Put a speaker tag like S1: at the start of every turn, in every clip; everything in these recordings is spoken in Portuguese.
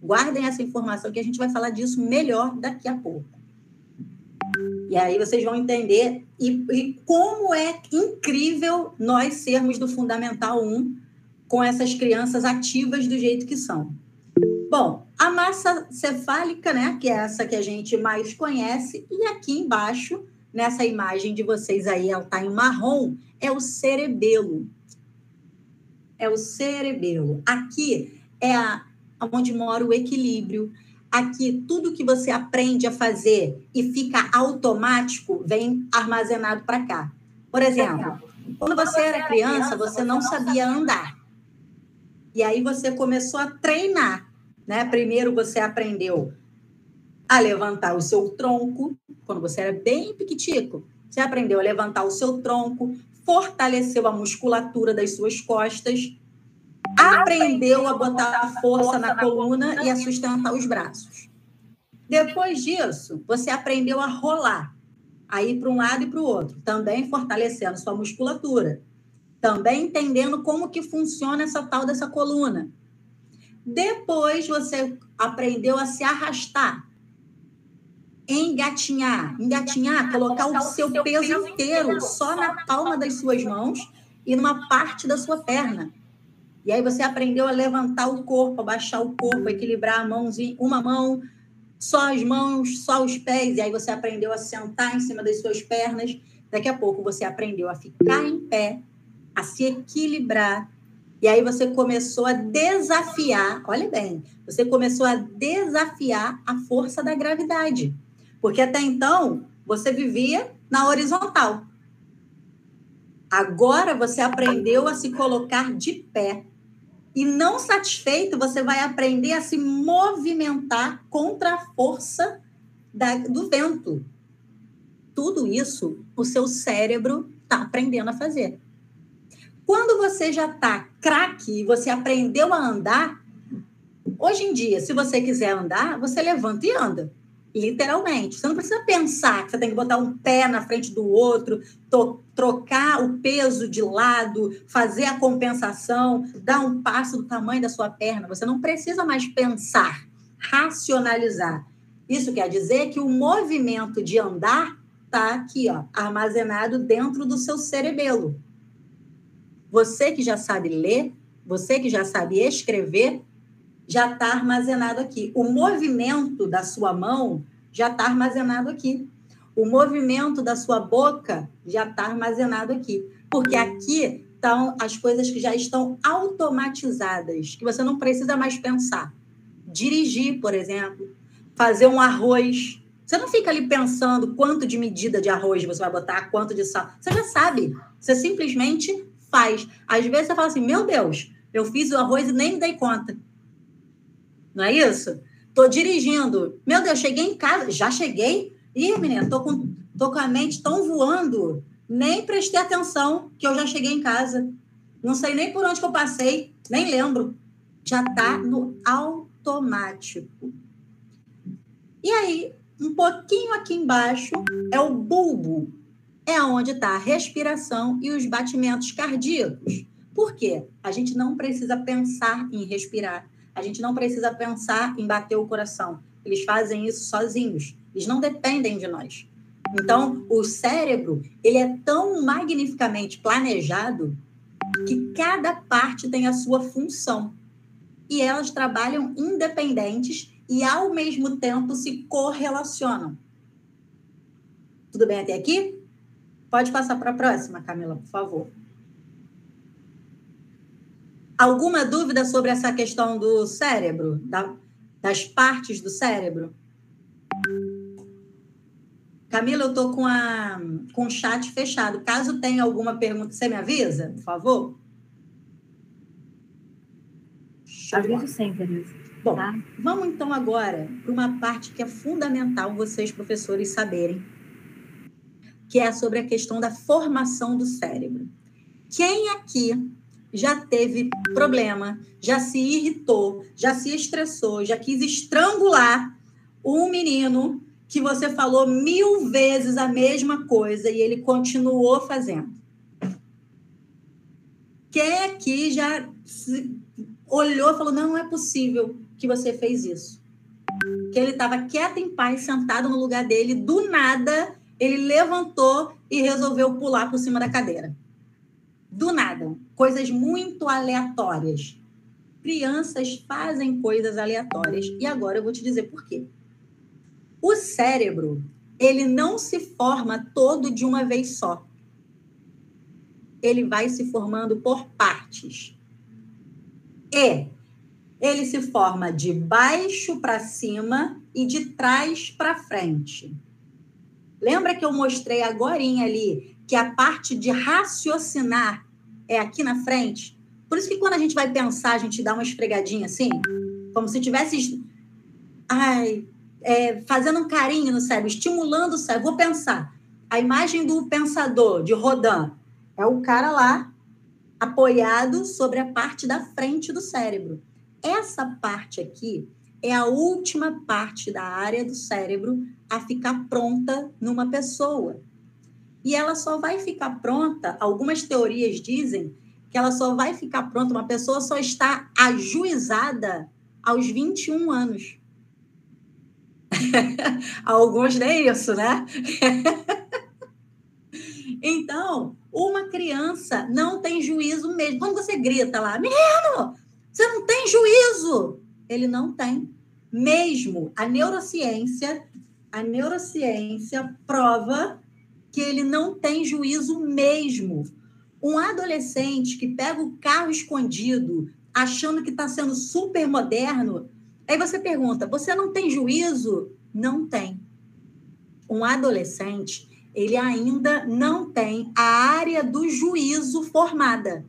S1: Guardem essa informação que a gente vai falar disso melhor daqui a pouco. E aí vocês vão entender e como é incrível nós sermos do Fundamental 1 com essas crianças ativas do jeito que são. Bom, a massa cefálica, né, que é essa que a gente mais conhece, e aqui embaixo, nessa imagem de vocês aí, ela está em marrom, é o cerebelo. É o cerebelo. Aqui é onde mora o equilíbrio. Aqui, tudo que você aprende a fazer e fica automático, vem armazenado para cá. Por exemplo, quando você era criança, você não sabia andar. E aí você começou a treinar, né? Primeiro você aprendeu a levantar o seu tronco, quando você era bem piquitico. Você aprendeu a levantar o seu tronco, fortaleceu a musculatura das suas costas, aprendeu a botar força na coluna e a sustentar os braços. Depois disso, você aprendeu a rolar, a ir para um lado e para o outro, também fortalecendo sua musculatura, também entendendo como que funciona essa tal dessa coluna. Depois, você aprendeu a se arrastar, engatinhar, colocar o seu peso inteiro só na palma das suas mãos e numa parte da sua perna. E aí você aprendeu a levantar o corpo, abaixar o corpo, equilibrar a mãozinha, uma mão, só as mãos, só os pés. E aí você aprendeu a sentar em cima das suas pernas. Daqui a pouco você aprendeu a ficar em pé, a se equilibrar. E aí você começou a desafiar, olha bem, você começou a desafiar a força da gravidade. Porque até então, você vivia na horizontal. Agora você aprendeu a se colocar de pé. E não satisfeito, você vai aprender a se movimentar contra a força do vento. Tudo isso o seu cérebro está aprendendo a fazer. Quando você já está craque e você aprendeu a andar, hoje em dia, se você quiser andar, você levanta e anda. Literalmente. Você não precisa pensar que você tem que botar um pé na frente do outro, trocar o peso de lado, fazer a compensação, dar um passo do tamanho da sua perna. Você não precisa mais pensar, racionalizar. Isso quer dizer que o movimento de andar está aqui, ó, armazenado dentro do seu cerebelo. Você que já sabe ler, você que já sabe escrever, já está armazenado aqui. O movimento da sua mão já está armazenado aqui. O movimento da sua boca já está armazenado aqui. Porque aqui estão as coisas que já estão automatizadas, que você não precisa mais pensar. Dirigir, por exemplo, fazer um arroz. Você não fica ali pensando quanto de medida de arroz você vai botar, quanto de sal. Você já sabe. Você simplesmente faz. Às vezes você fala assim, meu Deus, eu fiz o arroz e nem me dei conta. Não é isso? Estou dirigindo. Meu Deus, cheguei em casa. Já cheguei? Ih, menina, estou com a mente tão voando. Nem prestei atenção que eu já cheguei em casa. Não sei nem por onde que eu passei. Nem lembro. Já está no automático. E aí, um pouquinho aqui embaixo, é o bulbo. É onde está a respiração e os batimentos cardíacos. Por quê? A gente não precisa pensar em respirar. A gente não precisa pensar em bater o coração. Eles fazem isso sozinhos. Eles não dependem de nós. Então, o cérebro, ele é tão magnificamente planejado que cada parte tem a sua função. E elas trabalham independentes e, ao mesmo tempo, se correlacionam. Tudo bem até aqui? Pode passar para a próxima, Camila, por favor. Alguma dúvida sobre essa questão do cérebro, das partes do cérebro? Camila, eu estou com o chat fechado. Caso tenha alguma pergunta, você me avisa, por favor?
S2: Aviso sempre, Tereza.
S1: Bom, vamos então agora para uma parte que é fundamental vocês, professores, saberem, que é sobre a questão da formação do cérebro. Quem aqui já teve problema, já se irritou, já se estressou, já quis estrangular um menino que você falou 1000 vezes a mesma coisa e ele continuou fazendo? Quem aqui já olhou e falou, não é possível, que você fez isso. Que ele estava quieto em paz, sentado no lugar dele, do nada, ele levantou e resolveu pular por cima da cadeira. Do nada. Coisas muito aleatórias. Crianças fazem coisas aleatórias. E agora eu vou te dizer por quê. O cérebro, ele não se forma todo de uma vez só. Ele vai se formando por partes. E ele se forma de baixo para cima e de trás para frente. Lembra que eu mostrei agorinha ali que a parte de raciocinar é aqui na frente? Por isso que quando a gente vai pensar, a gente dá uma esfregadinha assim, como se tivesse fazendo um carinho no cérebro, estimulando o cérebro. Vou pensar. A imagem do pensador, de Rodin, é o cara lá, apoiado sobre a parte da frente do cérebro. Essa parte aqui é a última parte da área do cérebro a ficar pronta numa pessoa. E ela só vai ficar pronta, algumas teorias dizem que ela só vai ficar pronta, uma pessoa só está ajuizada aos 21 anos. Alguns nem isso, né? Então, uma criança não tem juízo mesmo. Quando você grita lá, menino, você não tem juízo. Ele não tem. Mesmo a neurociência prova que ele não tem juízo mesmo. Um adolescente que pega o carro escondido, achando que está sendo super moderno, aí você pergunta, você não tem juízo? Não tem. Um adolescente, ele ainda não tem a área do juízo formada.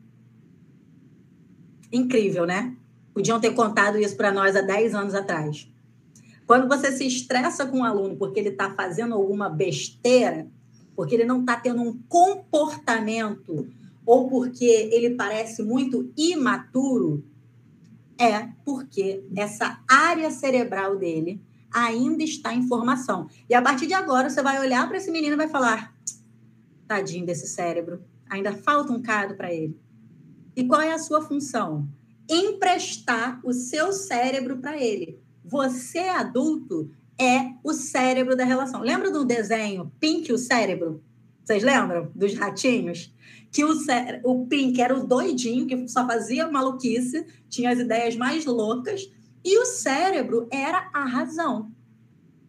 S1: Incrível, né? Podiam ter contado isso para nós há 10 anos atrás. Quando você se estressa com um aluno porque ele está fazendo alguma besteira, porque ele não está tendo um comportamento ou porque ele parece muito imaturo, é porque essa área cerebral dele ainda está em formação. E a partir de agora, você vai olhar para esse menino e vai falar, tadinho desse cérebro, ainda falta um bocado para ele. E qual é a sua função? Emprestar o seu cérebro para ele. Você, adulto, é o cérebro da relação. Lembra do desenho Pink, o cérebro? Vocês lembram dos ratinhos? Que o Pink era o doidinho, que só fazia maluquice, tinha as ideias mais loucas, e o cérebro era a razão.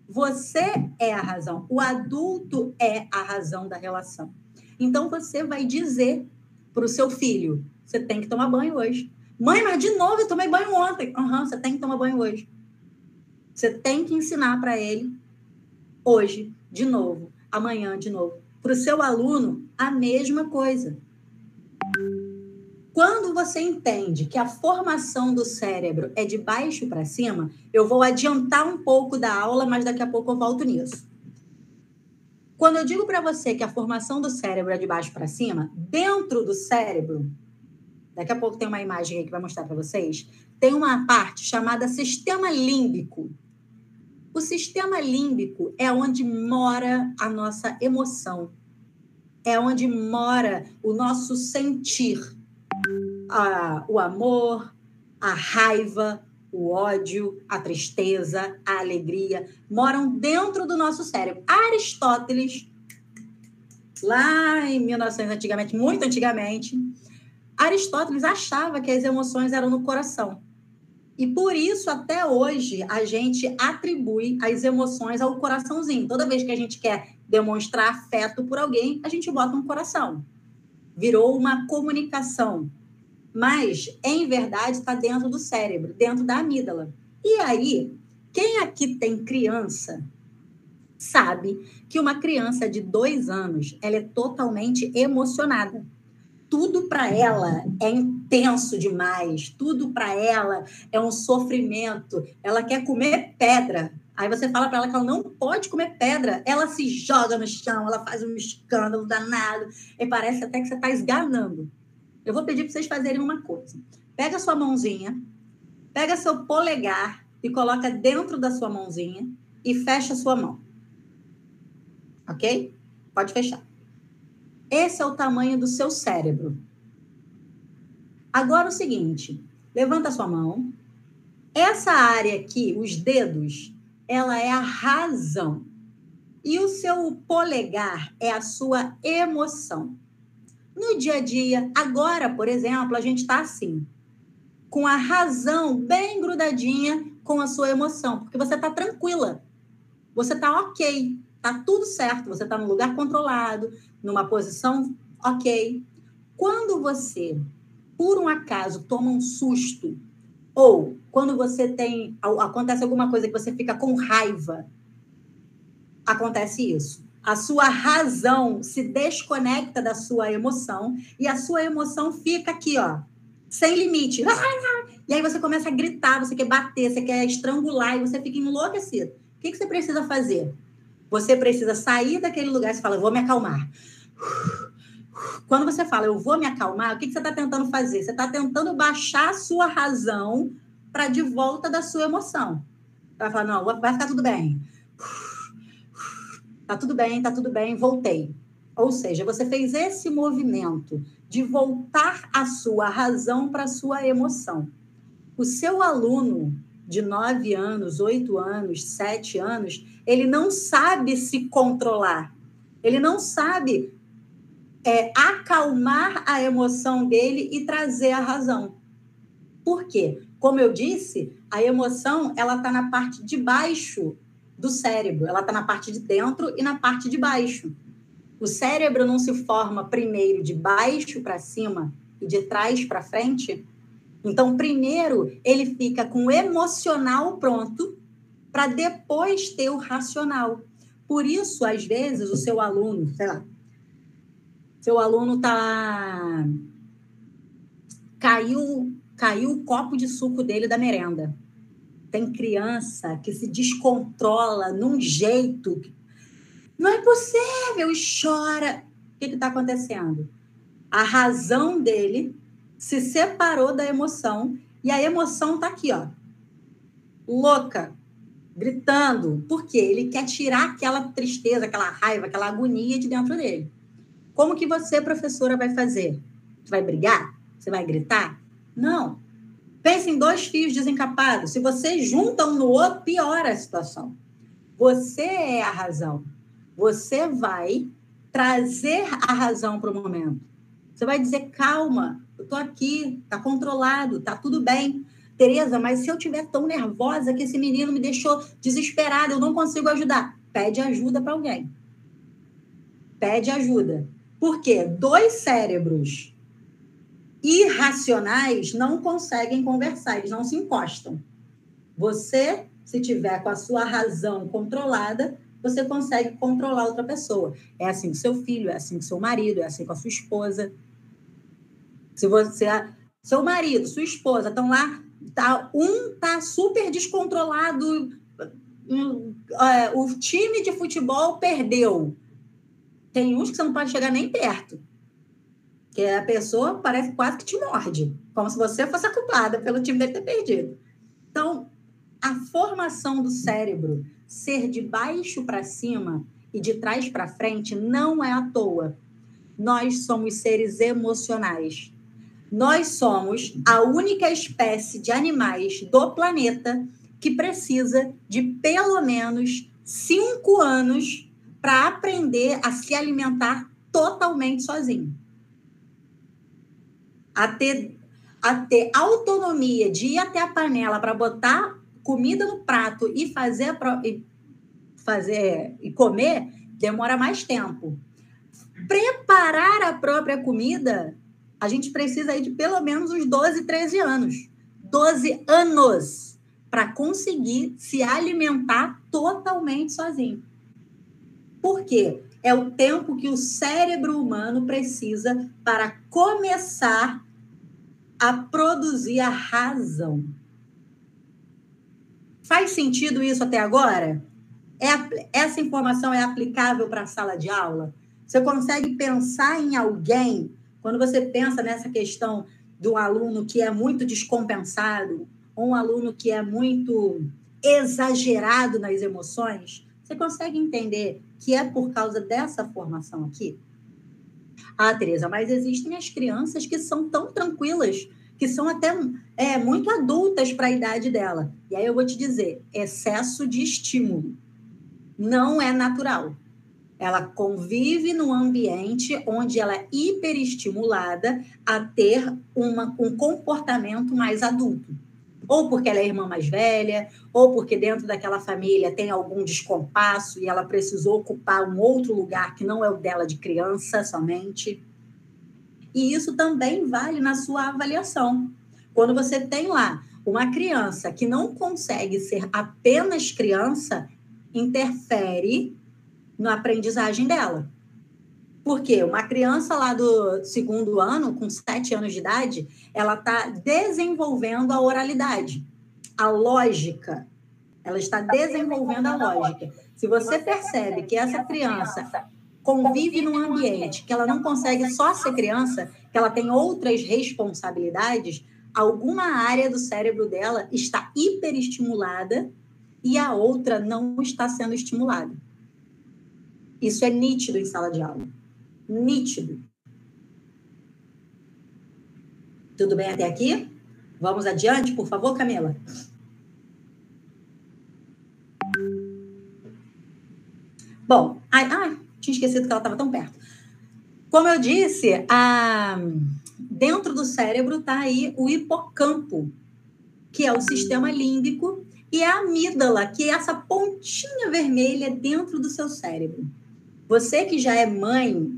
S1: Você é a razão. O adulto é a razão da relação. Então, você vai dizer para o seu filho, você tem que tomar banho hoje. Mãe, mas de novo, eu tomei banho ontem. Você tem que tomar banho hoje. Você tem que ensinar para ele hoje, de novo, amanhã, de novo. Para o seu aluno, a mesma coisa. Quando você entende que a formação do cérebro é de baixo para cima, eu vou adiantar um pouco da aula, mas daqui a pouco eu volto nisso. Quando eu digo para você que a formação do cérebro é de baixo para cima, dentro do cérebro, daqui a pouco tem uma imagem aí que vai mostrar para vocês, tem uma parte chamada sistema límbico. O sistema límbico é onde mora a nossa emoção, é onde mora o nosso sentir. O amor, a raiva, o ódio, a tristeza, a alegria, moram dentro do nosso cérebro. Aristóteles, lá em 1900, antigamente, muito antigamente, Aristóteles achava que as emoções eram no coração. E por isso, até hoje, a gente atribui as emoções ao coraçãozinho. Toda vez que a gente quer demonstrar afeto por alguém, a gente bota um coração. Virou uma comunicação. Mas, em verdade, está dentro do cérebro, dentro da amígdala. E aí, quem aqui tem criança sabe que uma criança de 2 anos, ela é totalmente emocionada. Tudo para ela é intenso demais, tudo para ela é um sofrimento. Ela quer comer pedra. Aí você fala para ela que ela não pode comer pedra. Ela se joga no chão, ela faz um escândalo danado. E parece até que você está esganando. Eu vou pedir para vocês fazerem uma coisa. Pega a sua mãozinha, pega seu polegar e coloca dentro da sua mãozinha e fecha a sua mão. Ok? Pode fechar. Esse é o tamanho do seu cérebro. Agora o seguinte, levanta a sua mão Essa área aqui, os dedos, ela é a razão. E o seu polegar é a sua emoção. No dia a dia, agora, por exemplo, a gente está assim, com a razão bem grudadinha com a sua emoção, porque você está tranquila, você está ok, está tudo certo, você está num lugar controlado, numa posição ok. Quando você, por um acaso, toma um susto, ou quando você acontece alguma coisa que você fica com raiva, acontece isso. A sua razão se desconecta da sua emoção e a sua emoção fica aqui, ó, sem limite. E aí você começa a gritar, você quer bater, você quer estrangular e você fica enlouquecido. O que você precisa fazer? Você precisa sair daquele lugar e você fala, eu vou me acalmar. Quando você fala, eu vou me acalmar, o que você está tentando fazer? Você está tentando baixar a sua razão para de volta da sua emoção. Vai falar, não, vai ficar tudo bem. Tá tudo bem, voltei. Ou seja, você fez esse movimento de voltar a sua razão para a sua emoção. O seu aluno de 9 anos, 8 anos, 7 anos, ele não sabe se controlar. Ele não sabe acalmar a emoção dele e trazer a razão. Por quê? Como eu disse, a emoção ela está na parte de baixo do cérebro. Ela está na parte de dentro e na parte de baixo. O cérebro não se forma primeiro de baixo para cima e de trás para frente. Então, primeiro, ele fica com o emocional pronto para depois ter o racional. Por isso, às vezes, o seu aluno, sei lá, seu aluno caiu o copo de suco dele da merenda. Tem criança que se descontrola num jeito que não é possível e chora. O que está acontecendo? A razão dele se separou da emoção e a emoção está aqui, ó, louca, gritando. Por quê? Ele quer tirar aquela tristeza, aquela raiva, aquela agonia de dentro dele. Como que você, professora, vai fazer? Você vai brigar? Você vai gritar? Não. Pense em 2 fios desencapados. Se você junta um no outro, piora a situação. Você é a razão. Você vai trazer a razão para o momento. Você vai dizer, calma, eu estou aqui, está controlado, está tudo bem. Tereza, mas se eu estiver tão nervosa que esse menino me deixou desesperada, eu não consigo ajudar. Pede ajuda para alguém. Pede ajuda. Por quê? 2 cérebros irracionais não conseguem conversar, eles não se encostam. Você, se tiver com a sua razão controlada, você consegue controlar outra pessoa. É assim com seu filho, é assim com seu marido, é assim com a sua esposa. Se você, seu marido, sua esposa estão lá, um está super descontrolado, o time de futebol perdeu. Tem uns que você não pode chegar nem perto. Que a pessoa parece quase que te morde, como se você fosse a culpada pelo time dele ter perdido. Então, a formação do cérebro ser de baixo para cima e de trás para frente não é à toa. Nós somos seres emocionais. Nós somos a única espécie de animais do planeta que precisa de pelo menos 5 anos para aprender a se alimentar totalmente sozinho. A ter autonomia de ir até a panela para botar comida no prato e e comer, demora mais tempo. Preparar a própria comida, a gente precisa aí de pelo menos uns 12, 13 anos. 12 anos para conseguir se alimentar totalmente sozinho. Por quê? É o tempo que o cérebro humano precisa para começar a produzir a razão. Faz sentido isso até agora? Essa informação é aplicável para a sala de aula? Você consegue pensar em alguém, quando você pensa nessa questão do aluno que é muito descompensado, ou um aluno que é muito exagerado nas emoções, você consegue entender que é por causa dessa formação aqui? Ah, Tereza, mas existem as crianças que são tão tranquilas, que são até muito adultas para a idade dela. E aí eu vou te dizer, excesso de estímulo não é natural. Ela convive num ambiente onde ela é hiperestimulada a ter um comportamento mais adulto. Ou porque ela é a irmã mais velha, ou porque dentro daquela família tem algum descompasso e ela precisou ocupar um outro lugar que não é o dela de criança somente. E isso também vale na sua avaliação. Quando você tem lá uma criança que não consegue ser apenas criança, interfere na aprendizagem dela. Por quê? Uma criança lá do 2º ano, com 7 anos de idade, ela está desenvolvendo a oralidade, a lógica. Ela está desenvolvendo a lógica. Se você percebe que essa criança convive num ambiente que ela não consegue só ser criança, que ela tem outras responsabilidades, alguma área do cérebro dela está hiperestimulada e a outra não está sendo estimulada. Isso é nítido em sala de aula. Nítido. Tudo bem até aqui? Vamos adiante, por favor, Camila? Bom, tinha esquecido que ela estava tão perto. Como eu disse, dentro do cérebro está aí o hipocampo, que é o sistema límbico, e a amígdala, que é essa pontinha vermelha dentro do seu cérebro. Você que já é mãe,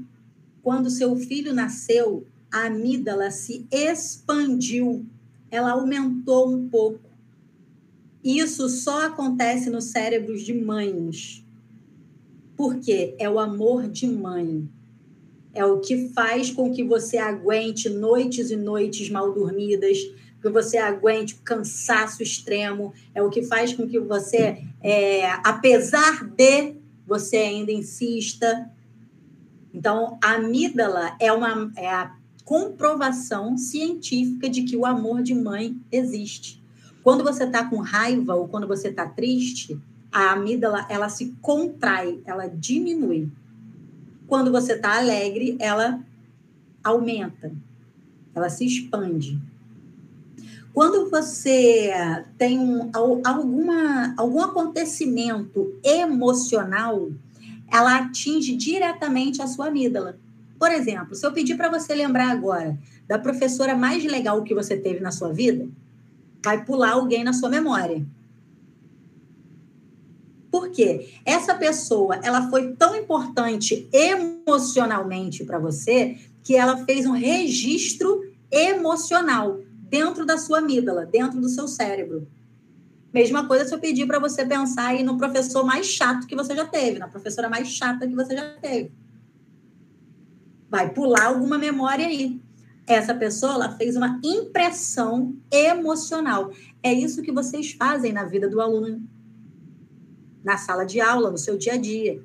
S1: quando seu filho nasceu, a amígdala se expandiu, ela aumentou um pouco. Isso só acontece nos cérebros de mães. Por quê? É o amor de mãe. É o que faz com que você aguente noites e noites mal dormidas, que você aguente o cansaço extremo, é o que faz com que você, apesar de, você ainda insista. Então, a amígdala é a comprovação científica de que o amor de mãe existe. Quando você está com raiva ou quando você está triste, a amígdala, ela se contrai, ela diminui. Quando você está alegre, ela aumenta, ela se expande. Quando você tem algum acontecimento emocional, ela atinge diretamente a sua amígdala. Por exemplo, se eu pedir para você lembrar agora da professora mais legal que você teve na sua vida, vai pular alguém na sua memória. Por quê? Essa pessoa, ela foi tão importante emocionalmente para você que ela fez um registro emocional dentro da sua amígdala, dentro do seu cérebro. Mesma coisa se eu pedir para você pensar aí no professor mais chato que você já teve, na professora mais chata que você já teve. Vai pular alguma memória aí. Essa pessoa, ela fez uma impressão emocional. É isso que vocês fazem na vida do aluno, na sala de aula, no seu dia a dia.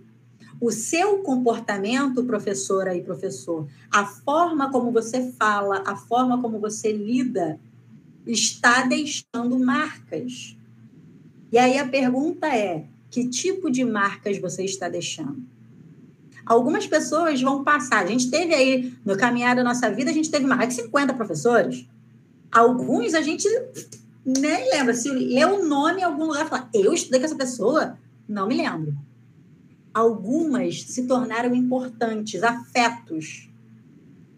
S1: O seu comportamento, professora e professor, a forma como você fala, a forma como você lida, está deixando marcas. E aí a pergunta é, que tipo de marcas você está deixando? Algumas pessoas vão passar, a gente teve aí, no caminhar da nossa vida, a gente teve mais de 50 professores. Alguns a gente nem lembra, se leu o nome em algum lugar e fala, eu estudei com essa pessoa? Não me lembro. Algumas se tornaram importantes, afetos.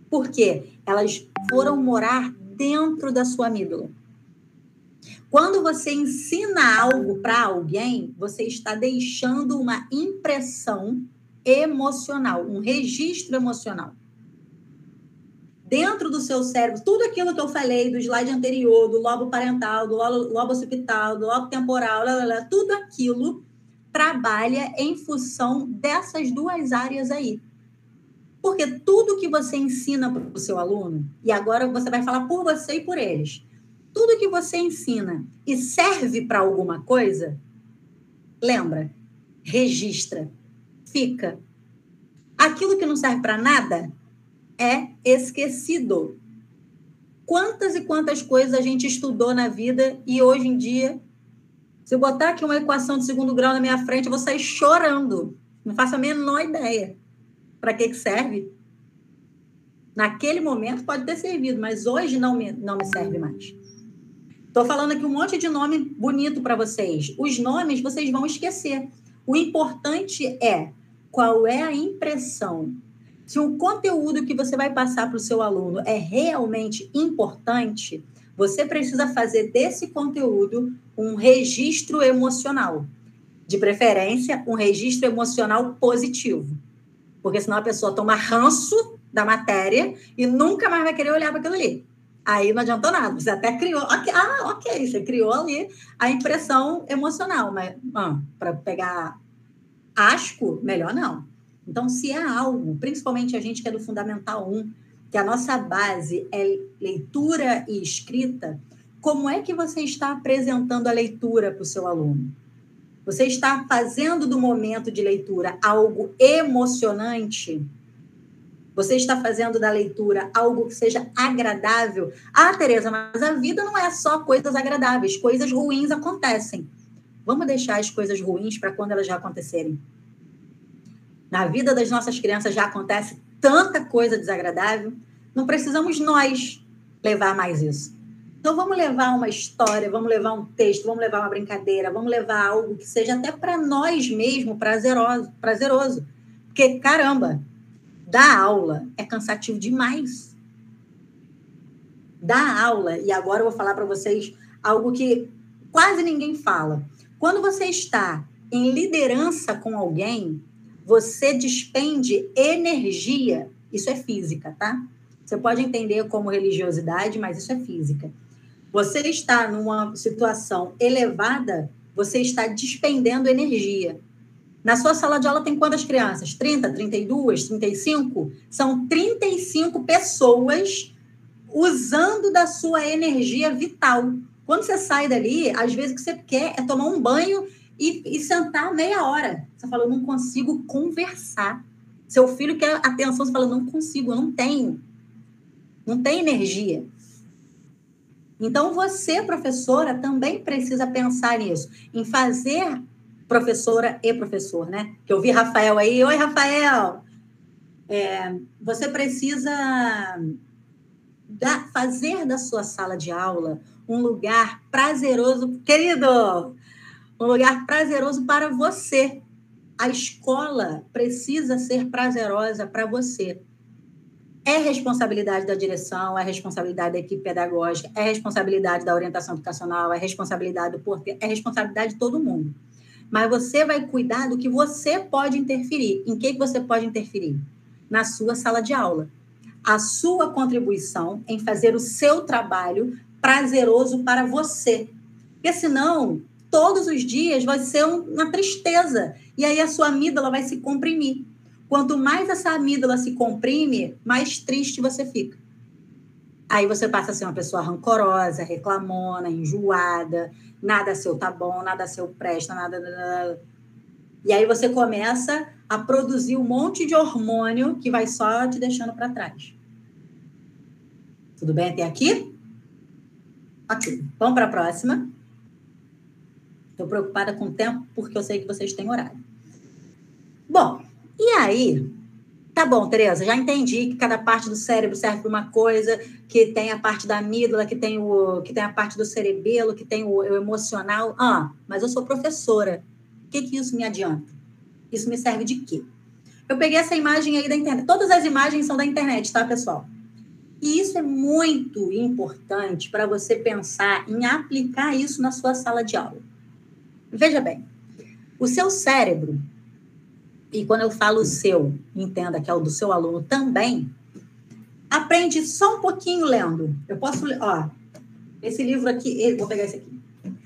S1: Por quê? Elas foram morar dentro da sua amígdala. Quando você ensina algo para alguém, você está deixando uma impressão emocional, um registro emocional. Dentro do seu cérebro, tudo aquilo que eu falei do slide anterior, do lobo parental, do lobo occipital, do lobo temporal, tudo aquilo trabalha em função dessas duas áreas aí. Porque tudo que você ensina para o seu aluno, e agora você vai falar por você e por eles, tudo que você ensina e serve para alguma coisa, lembra, registra, fica. Aquilo que não serve para nada é esquecido. Quantas e quantas coisas a gente estudou na vida e hoje em dia, se eu botar aqui uma equação de 2º grau na minha frente, eu vou sair chorando. Não faço a menor ideia. Para que serve? Naquele momento pode ter servido, mas hoje não me serve mais. Estou falando aqui um monte de nome bonito para vocês. Os nomes vocês vão esquecer. O importante é qual é a impressão. Se o conteúdo que você vai passar para o seu aluno é realmente importante, você precisa fazer desse conteúdo um registro emocional. De preferência, um registro emocional positivo. Porque senão a pessoa toma ranço da matéria e nunca mais vai querer olhar para aquilo ali. Aí não adiantou nada. Você até criou... ok, você criou ali a impressão emocional. Mas para pegar asco, melhor não. Então, se é algo, principalmente a gente que é do Fundamental 1, que a nossa base é leitura e escrita, como é que você está apresentando a leitura para o seu aluno? Você está fazendo do momento de leitura algo emocionante? Você está fazendo da leitura algo que seja agradável? Tereza, mas a vida não é só coisas agradáveis, coisas ruins acontecem. Vamos deixar as coisas ruins para quando elas já acontecerem. Na vida das nossas crianças já acontece tanta coisa desagradável, não precisamos nós levar mais isso. Então, vamos levar uma história, vamos levar um texto, vamos levar uma brincadeira, vamos levar algo que seja até para nós mesmos prazeroso. Porque, caramba, dar aula é cansativo demais. Dar aula, e agora eu vou falar para vocês algo que quase ninguém fala. Quando você está em liderança com alguém, você despende energia. Isso é física, tá? Você pode entender como religiosidade, mas isso é física. Você está numa situação elevada, você está despendendo energia. Na sua sala de aula tem quantas crianças? 30, 32, 35? São 35 pessoas usando da sua energia vital. Quando você sai dali, às vezes o que você quer é tomar um banho e sentar meia hora. Você fala, eu não consigo conversar. Seu filho quer atenção, você fala, não consigo, eu não tenho. Não tem energia. Então, você, professora, também precisa pensar nisso, em fazer professora e professor, né? Que eu vi Rafael aí. Oi, Rafael! Você precisa fazer da sua sala de aula um lugar prazeroso, querido, um lugar prazeroso para você. A escola precisa ser prazerosa para você. É responsabilidade da direção, é responsabilidade da equipe pedagógica, é responsabilidade da orientação educacional, é responsabilidade do porteiro, é responsabilidade de todo mundo. Mas você vai cuidar do que você pode interferir. Em que você pode interferir? Na sua sala de aula. A sua contribuição em fazer o seu trabalho prazeroso para você. Porque senão, todos os dias vai ser uma tristeza. E aí a sua amígdala vai se comprimir. Quanto mais essa amígdala se comprime, mais triste você fica. Aí você passa a ser uma pessoa rancorosa, reclamona, enjoada, nada seu tá bom, nada seu presta, nada. E aí você começa a produzir um monte de hormônio que vai só te deixando para trás. Tudo bem até aqui? Ok, vamos para a próxima. Estou preocupada com o tempo, porque eu sei que vocês têm horário. Bom, e aí... Tá bom, Tereza, já entendi que cada parte do cérebro serve para uma coisa, que tem a parte da amígdala, que tem a parte do cerebelo, que tem o emocional. Mas eu sou professora. O que isso me adianta? Isso me serve de quê? Eu peguei essa imagem aí da internet. Todas as imagens são da internet, tá, pessoal? E isso é muito importante para você pensar em aplicar isso na sua sala de aula. Veja bem, o seu cérebro... E quando eu falo seu, entenda que é o do seu aluno também, aprende só um pouquinho lendo. Eu posso ler, esse livro aqui, vou pegar esse aqui.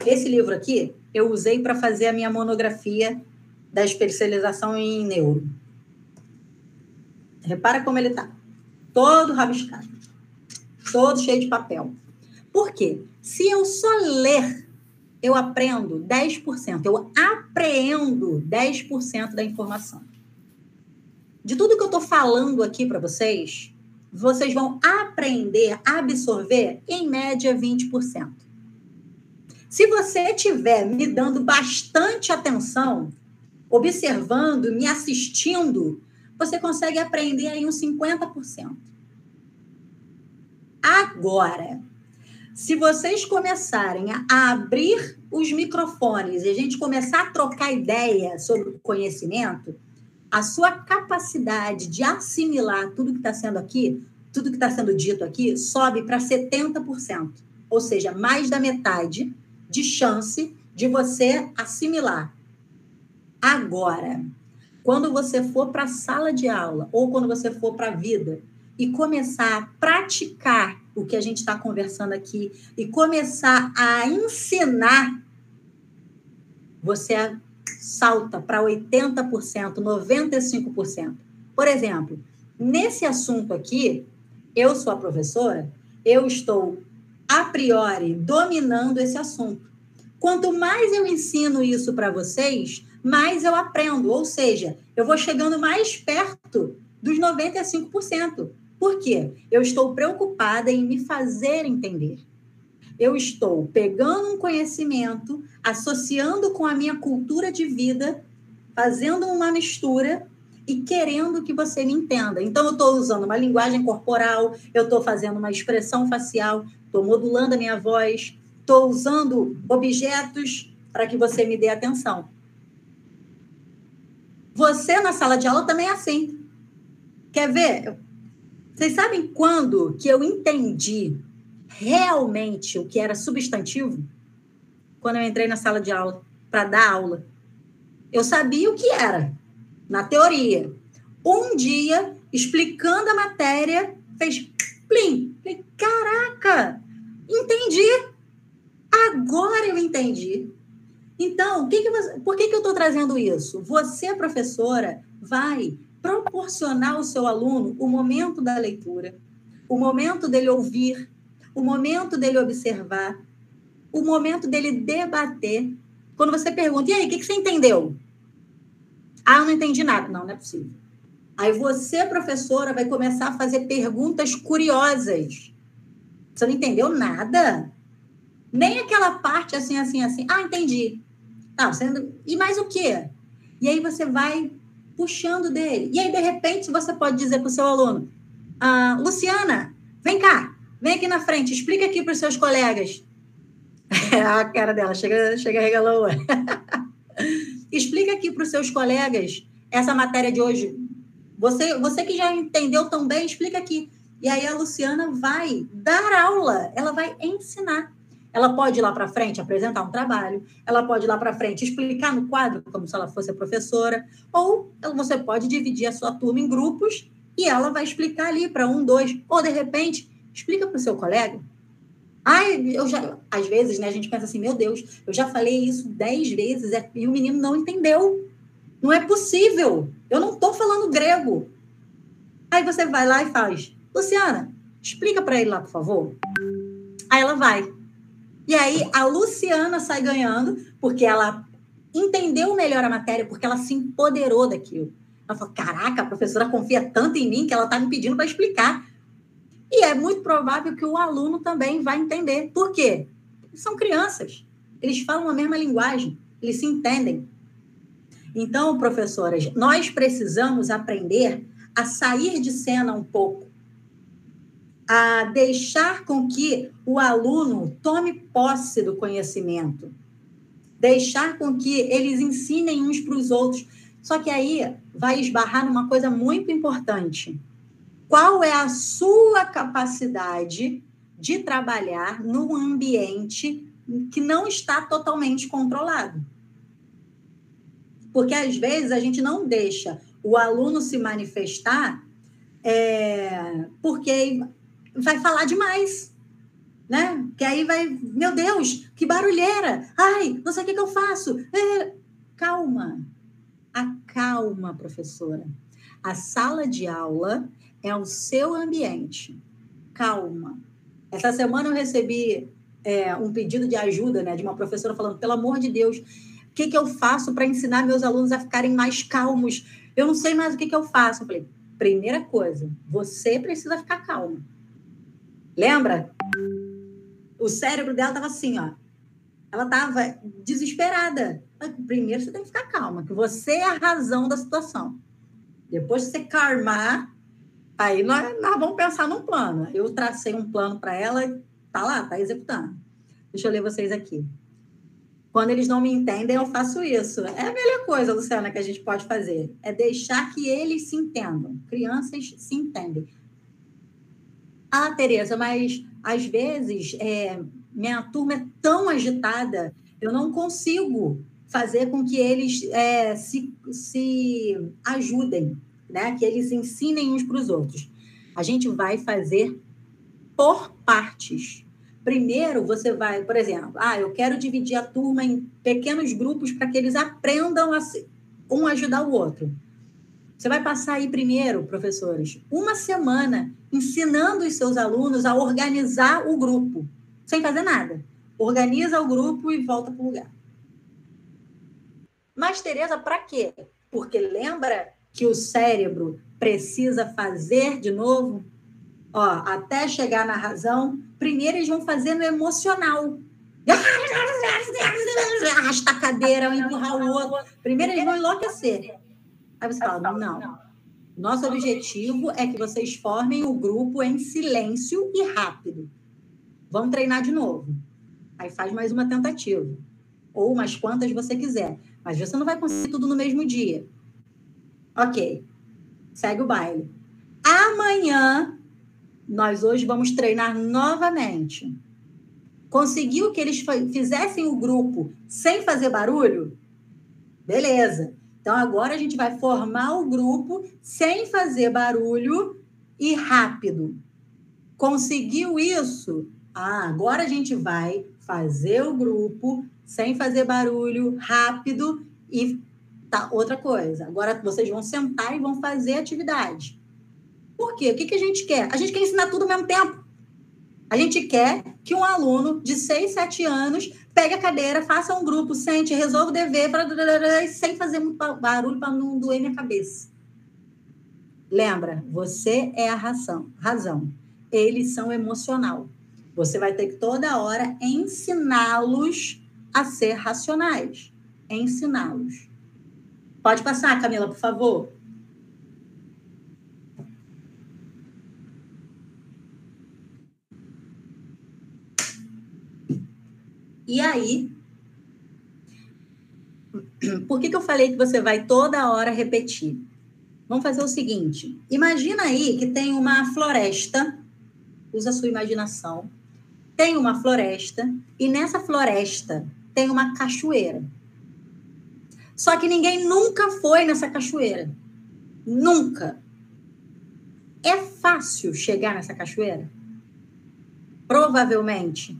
S1: Esse livro aqui, eu usei para fazer a minha monografia da especialização em neuro. Repara como ele está. Todo rabiscado. Todo cheio de papel. Por quê? Se eu só ler, eu aprendo 10%, eu apreendo 10% da informação. De tudo que eu estou falando aqui para vocês, vocês vão aprender, absorver, em média, 20%. Se você estiver me dando bastante atenção, observando, me assistindo, você consegue aprender aí uns 50%. Agora... Se vocês começarem a abrir os microfones e a gente começar a trocar ideia sobre o conhecimento, a sua capacidade de assimilar tudo que está sendo aqui, tudo que está sendo dito aqui, sobe para 70%. Ou seja, mais da metade de chance de você assimilar. Agora, quando você for para a sala de aula ou quando você for para a vida e começar a praticar o que a gente está conversando aqui e começar a ensinar, você salta para 80%, 95%. Por exemplo, nesse assunto aqui, eu sou a professora, eu estou, a priori, dominando esse assunto. Quanto mais eu ensino isso para vocês, mais eu aprendo. Ou seja, eu vou chegando mais perto dos 95%. Por quê? Eu estou preocupada em me fazer entender. Eu estou pegando um conhecimento, associando com a minha cultura de vida, fazendo uma mistura e querendo que você me entenda. Então, eu estou usando uma linguagem corporal, eu estou fazendo uma expressão facial, estou modulando a minha voz, estou usando objetos para que você me dê atenção. Você, na sala de aula, também é assim. Quer ver? Vocês sabem quando que eu entendi realmente o que era substantivo? Quando eu entrei na sala de aula para dar aula. Eu sabia o que era, na teoria. Um dia, explicando a matéria, fez plim. Falei, caraca, entendi. Agora eu entendi. Então, por que eu estou trazendo isso? Você, professora, vai proporcionar ao seu aluno o momento da leitura, o momento dele ouvir, o momento dele observar, o momento dele debater. Quando você pergunta, e aí, o que você entendeu? Ah, eu não entendi nada. Não é possível. Aí você, professora, vai começar a fazer perguntas curiosas. Você não entendeu nada? Nem aquela parte assim. Ah, entendi. Não, e mais o quê? E aí você vai puxando dele. E aí, de repente, você pode dizer para o seu aluno, Luciana, vem cá, vem aqui na frente, explica aqui para os seus colegas. A cara dela, chega regalou. Explica aqui para os seus colegas essa matéria de hoje. Você que já entendeu tão bem, explica aqui. E aí a Luciana vai dar aula, ela vai ensinar. Ela pode ir lá para frente apresentar um trabalho, ela pode ir lá para frente explicar no quadro, como se ela fosse a professora, ou você pode dividir a sua turma em grupos e ela vai explicar ali para 1, 2, ou de repente, explica para o seu colega. Às vezes, né, a gente pensa assim, meu Deus, eu já falei isso 10 vezes e o menino não entendeu. Não é possível. Eu não estou falando grego. Aí você vai lá e faz, Luciana, explica para ele lá, por favor. Aí ela vai. E aí a Luciana sai ganhando, porque ela entendeu melhor a matéria, porque ela se empoderou daquilo. Ela falou, caraca, a professora confia tanto em mim que ela está me pedindo para explicar. E é muito provável que o aluno também vai entender. Por quê? Eles são crianças. Eles falam a mesma linguagem. Eles se entendem. Então, professoras, nós precisamos aprender a sair de cena um pouco, a deixar com que o aluno tome posse do conhecimento, deixar com que eles ensinem uns para os outros. Só que aí vai esbarrar numa coisa muito importante. Qual é a sua capacidade de trabalhar num ambiente que não está totalmente controlado? Porque, às vezes, a gente não deixa o aluno se manifestar porque vai falar demais, né? Que aí vai, meu Deus, que barulheira! Ai, não sei o que eu faço. Calma. Acalma, professora. A sala de aula é o seu ambiente. Calma. Essa semana eu recebi um pedido de ajuda, né, de uma professora falando, pelo amor de Deus, o que eu faço para ensinar meus alunos a ficarem mais calmos? Eu não sei mais o que eu faço. Eu falei, primeira coisa, você precisa ficar calma. Lembra? O cérebro dela estava assim, ó. Ela estava desesperada. Primeiro você tem que ficar calma, que você é a razão da situação. Depois que você calmar, aí nós vamos pensar num plano. Eu tracei um plano para ela Tá lá, tá executando. Deixa eu ler vocês aqui. Quando eles não me entendem, eu faço isso. É a melhor coisa, Luciana, que a gente pode fazer. É deixar que eles se entendam. Crianças se entendem. Ah, Tereza, mas às vezes minha turma é tão agitada, eu não consigo fazer com que eles se ajudem, né? Que eles ensinem uns para os outros. A gente vai fazer por partes. Primeiro, você vai, por exemplo, eu quero dividir a turma em pequenos grupos para que eles aprendam a um ajudar o outro. Você vai passar aí primeiro, professores, uma semana ensinando os seus alunos a organizar o grupo, sem fazer nada. Organiza o grupo e volta para o lugar. Mas, Tereza, para quê? Porque lembra que o cérebro precisa fazer de novo? Até chegar na razão, primeiro eles vão fazer no emocional. Arrasta a cadeira, empurrar o outro. Primeiro eles vão enlouquecer. Aí você fala, não. Nosso objetivo é que vocês formem o grupo em silêncio e rápido. Vamos treinar de novo. Aí faz mais uma tentativa. Ou umas quantas você quiser. Mas você não vai conseguir tudo no mesmo dia. Ok. Segue o baile. Amanhã, nós hoje vamos treinar novamente. Conseguiu que eles fizessem o grupo sem fazer barulho? Beleza. Então, agora a gente vai formar o grupo sem fazer barulho e rápido. Conseguiu isso? Agora a gente vai fazer o grupo sem fazer barulho, rápido e outra coisa. Agora vocês vão sentar e vão fazer atividade. Por quê? O que a gente quer? A gente quer ensinar tudo ao mesmo tempo. A gente quer que um aluno de 6, 7 anos pegue a cadeira, faça um grupo, sente, resolva o dever, sem fazer muito barulho para não doer minha cabeça. Lembra, você é a razão. Eles são emocional. Você vai ter que toda hora ensiná-los a ser racionais. Ensiná-los. Pode passar, Camila, por favor. E aí, por que eu falei que você vai toda hora repetir? Vamos fazer o seguinte. Imagina aí que tem uma floresta. Usa a sua imaginação. Tem uma floresta e nessa floresta tem uma cachoeira. Só que ninguém nunca foi nessa cachoeira. Nunca. É fácil chegar nessa cachoeira? Provavelmente.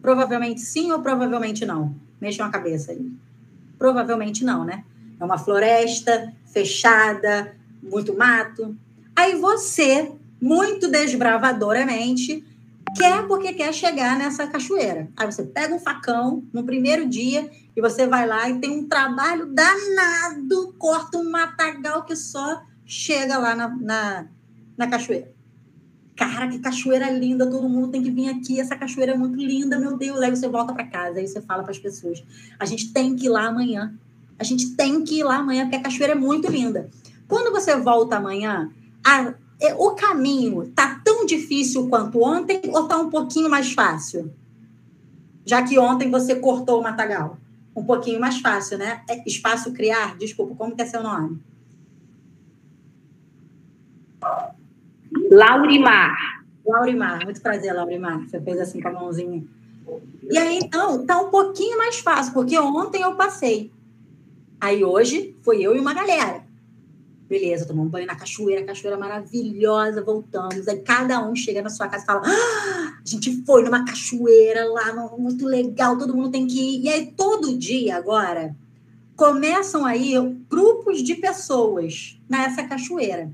S1: Provavelmente sim ou provavelmente não? Mexam a cabeça aí. Provavelmente não, né? É uma floresta fechada, muito mato. Aí você, muito desbravadoramente, porque quer chegar nessa cachoeira. Aí você pega um facão no primeiro dia e você vai lá e tem um trabalho danado, corta um matagal que só chega lá na cachoeira. Cara, que cachoeira linda, todo mundo tem que vir aqui, essa cachoeira é muito linda, meu Deus. Aí você volta para casa, aí você fala para as pessoas, a gente tem que ir lá amanhã. A gente tem que ir lá amanhã, porque a cachoeira é muito linda. Quando você volta amanhã, o caminho está tão difícil quanto ontem ou está um pouquinho mais fácil? Já que ontem você cortou o matagal. Um pouquinho mais fácil, né? Espaço Criar, desculpa, como que é seu nome?
S3: Laurimar,
S1: muito prazer, Laurimar. Você fez assim com a mãozinha. E aí, então, tá um pouquinho mais fácil, porque ontem eu passei. Aí hoje foi eu e uma galera. Beleza, tomamos banho na cachoeira maravilhosa, voltamos. Aí cada um chega na sua casa e fala: a gente foi numa cachoeira lá, muito legal, todo mundo tem que ir. E aí todo dia agora começam aí grupos de pessoas nessa cachoeira.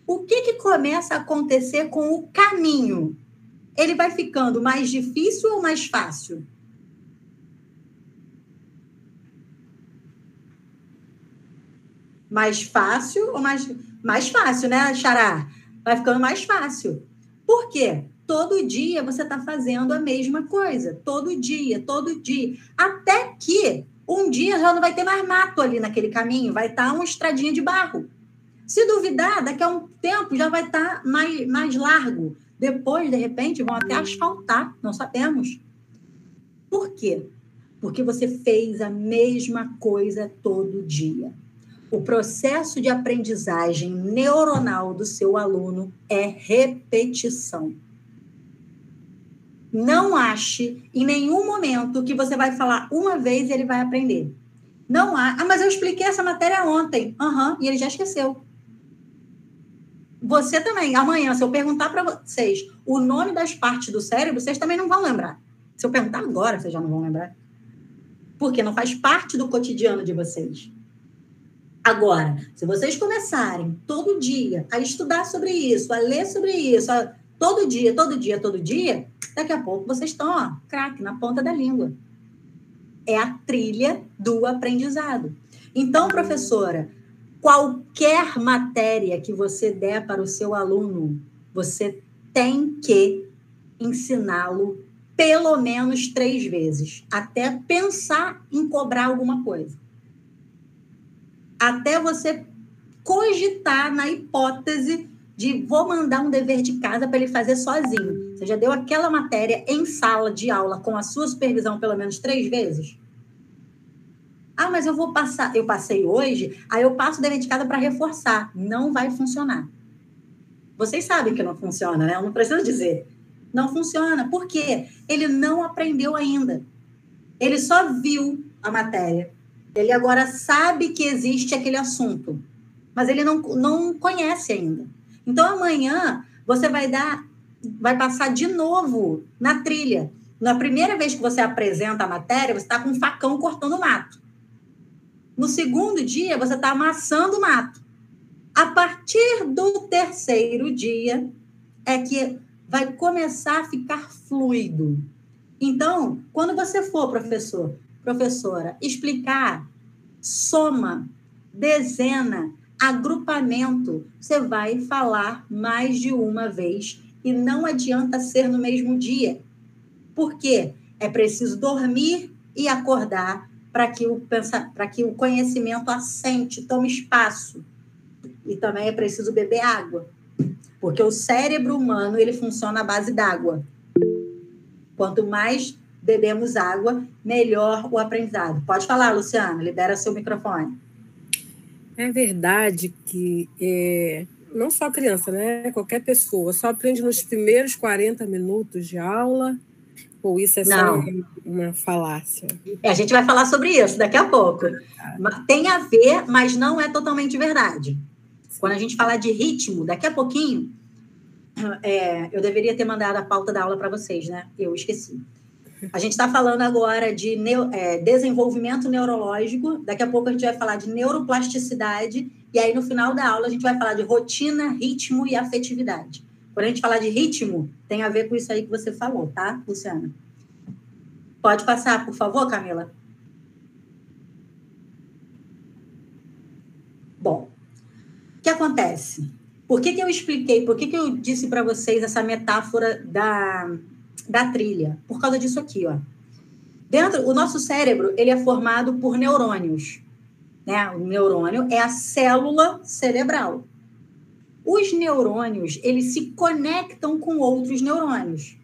S1: O que começa a acontecer com o caminho? Ele vai ficando mais difícil ou mais fácil? Mais fácil ou mais fácil, né, Xará? Vai ficando mais fácil. Por quê? Todo dia você está fazendo a mesma coisa. Todo dia. Até que um dia já não vai ter mais mato ali naquele caminho, vai estar uma estradinha de barro. Se duvidar, daqui a um tempo já vai estar mais largo. Depois, de repente, vão até asfaltar, não sabemos. Por quê? Porque você fez a mesma coisa todo dia. O processo de aprendizagem neuronal do seu aluno é repetição. Não ache em nenhum momento que você vai falar uma vez e ele vai aprender. Não há. Ah, mas eu expliquei essa matéria ontem. E ele já esqueceu. Você também. Amanhã, se eu perguntar para vocês o nome das partes do cérebro, vocês também não vão lembrar. Se eu perguntar agora, vocês já não vão lembrar. Porque não faz parte do cotidiano de vocês. Agora, se vocês começarem todo dia a estudar sobre isso, a ler sobre isso, todo dia, daqui a pouco vocês estão, craque, na ponta da língua. É a trilha do aprendizado. Então, professora, qualquer matéria que você der para o seu aluno, você tem que ensiná-lo pelo menos 3 vezes, até pensar em cobrar alguma coisa. Até você cogitar na hipótese de vou mandar um dever de casa para ele fazer sozinho. Você já deu aquela matéria em sala de aula com a sua supervisão pelo menos 3 vezes? Mas eu vou passar, eu passei hoje, aí eu passo o dever de casa para reforçar. Não vai funcionar. Vocês sabem que não funciona, né? Eu não preciso dizer. Não funciona. Por quê? Ele não aprendeu ainda. Ele só viu a matéria. Ele agora sabe que existe aquele assunto, mas ele não conhece ainda. Então, amanhã, você vai passar de novo na trilha. Na primeira vez que você apresenta a matéria, você está com um facão cortando o mato. No segundo dia, você está amassando o mato. A partir do 3º dia, é que vai começar a ficar fluido. Então, quando você for, professora, explicar soma, dezena, agrupamento, você vai falar mais de uma vez e não adianta ser no mesmo dia. Por quê? É preciso dormir e acordar para que o conhecimento assente, tome espaço. E também é preciso beber água, porque o cérebro humano ele funciona à base d'água. Quanto mais bebemos água, melhor o aprendizado. Pode falar, Luciana, libera seu microfone.
S3: É verdade que não só criança, né? Qualquer pessoa só aprende nos primeiros 40 minutos de aula, ou isso é só uma falácia?
S1: A gente vai falar sobre isso daqui a pouco. Tem a ver, mas não é totalmente verdade. Sim. Quando a gente falar de ritmo, daqui a pouquinho, eu deveria ter mandado a pauta da aula para vocês, né? Eu esqueci. A gente está falando agora de desenvolvimento neurológico, daqui a pouco a gente vai falar de neuroplasticidade, e aí no final da aula a gente vai falar de rotina, ritmo e afetividade. Quando a gente falar de ritmo, tem a ver com isso aí que você falou, tá, Luciana? Pode passar, por favor, Camila? Bom, o que acontece? Por que eu expliquei, por que eu disse para vocês essa metáfora da trilha? Por causa disso aqui, ó. O nosso cérebro, ele é formado por neurônios, né? O neurônio é a célula cerebral. Os neurônios, eles se conectam com outros neurônios.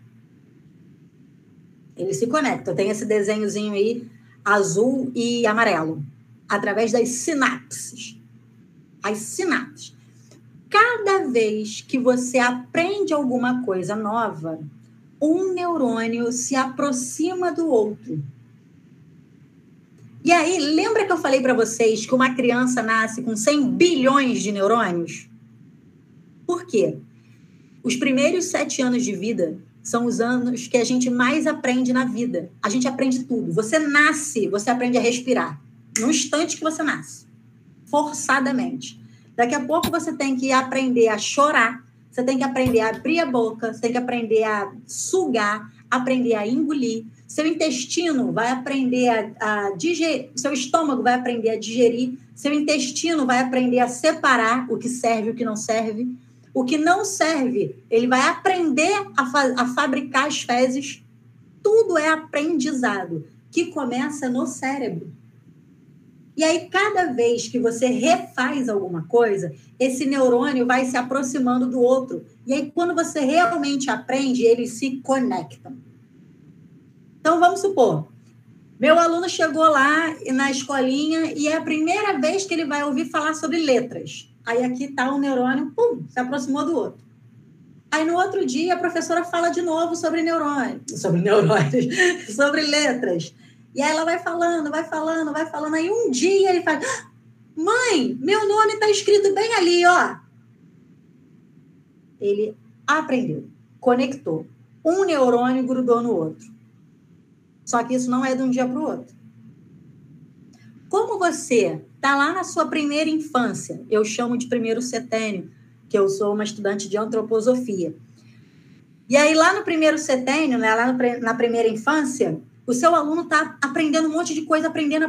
S1: Eles se conectam. Tem esse desenhozinho aí, azul e amarelo, através das sinapses. As sinapses. Cada vez que você aprende alguma coisa nova, um neurônio se aproxima do outro. E aí, lembra que eu falei para vocês que uma criança nasce com 100 bilhões de neurônios? Por quê? Os primeiros 7 anos de vida são os anos que a gente mais aprende na vida. A gente aprende tudo. Você nasce, você aprende a respirar. No instante que você nasce. Forçadamente. Daqui a pouco você tem que aprender a chorar. Você tem que aprender a abrir a boca. Você tem que aprender a sugar. Aprender a engolir. Seu intestino vai aprender a digerir. Seu estômago vai aprender a digerir. Seu intestino vai aprender a separar o que serve e o que não serve. O que não serve, ele vai aprender a fabricar as fezes. Tudo é aprendizado, que começa no cérebro. E aí, cada vez que você refaz alguma coisa, esse neurônio vai se aproximando do outro. E aí, quando você realmente aprende, eles se conectam. Então, vamos supor, meu aluno chegou lá na escolinha e é a primeira vez que ele vai ouvir falar sobre letras. Aí, aqui está um neurônio, pum, se aproximou do outro. Aí, no outro dia, a professora fala de novo sobre neurônios, sobre letras. E aí ela vai falando. Aí um dia ele fala, mãe, meu nome está escrito bem ali, ó. Ele aprendeu, conectou. Um neurônio grudou no outro. Só que isso não é de um dia para o outro. Como você está lá na sua primeira infância, eu chamo de primeiro setênio, que eu sou uma estudante de antroposofia. E aí lá no primeiro setênio, né, lá na primeira infância, o seu aluno está aprendendo um monte de coisa, aprendendo.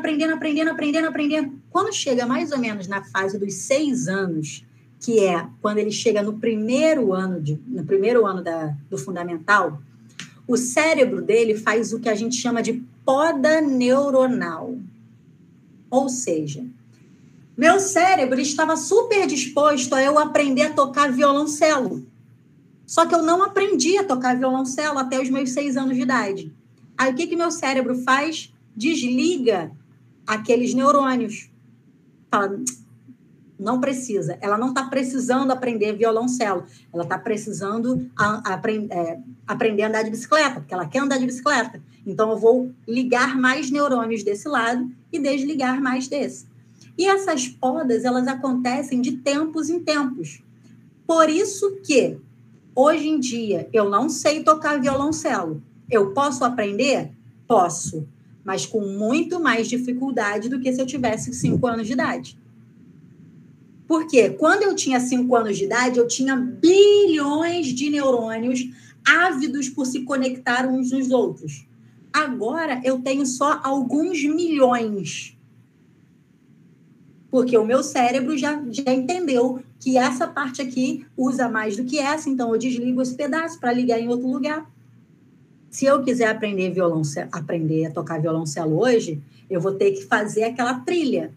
S1: Quando chega mais ou menos na fase dos 6 anos, que é quando ele chega no primeiro ano do fundamental, o cérebro dele faz o que a gente chama de poda neuronal. Ou seja, meu cérebro estava super disposto a eu aprender a tocar violoncelo. Só que eu não aprendi a tocar violoncelo até os meus 6 anos de idade. Aí o que meu cérebro faz? Desliga aqueles neurônios. Fala, não precisa. Ela não está precisando aprender violoncelo. Ela está precisando aprender a andar de bicicleta, porque ela quer andar de bicicleta. Então, eu vou ligar mais neurônios desse lado e desligar mais desse. E essas podas, elas acontecem de tempos em tempos. Por isso que, hoje em dia, eu não sei tocar violoncelo. Eu posso aprender? Posso, mas com muito mais dificuldade do que se eu tivesse 5 anos de idade. Por quê? Quando eu tinha 5 anos de idade, eu tinha bilhões de neurônios ávidos por se conectar uns nos outros. Agora, eu tenho só alguns milhões. Porque o meu cérebro já entendeu que essa parte aqui usa mais do que essa, então eu desligo esse pedaço para ligar em outro lugar. Se eu quiser aprender a tocar violoncelo hoje, eu vou ter que fazer aquela trilha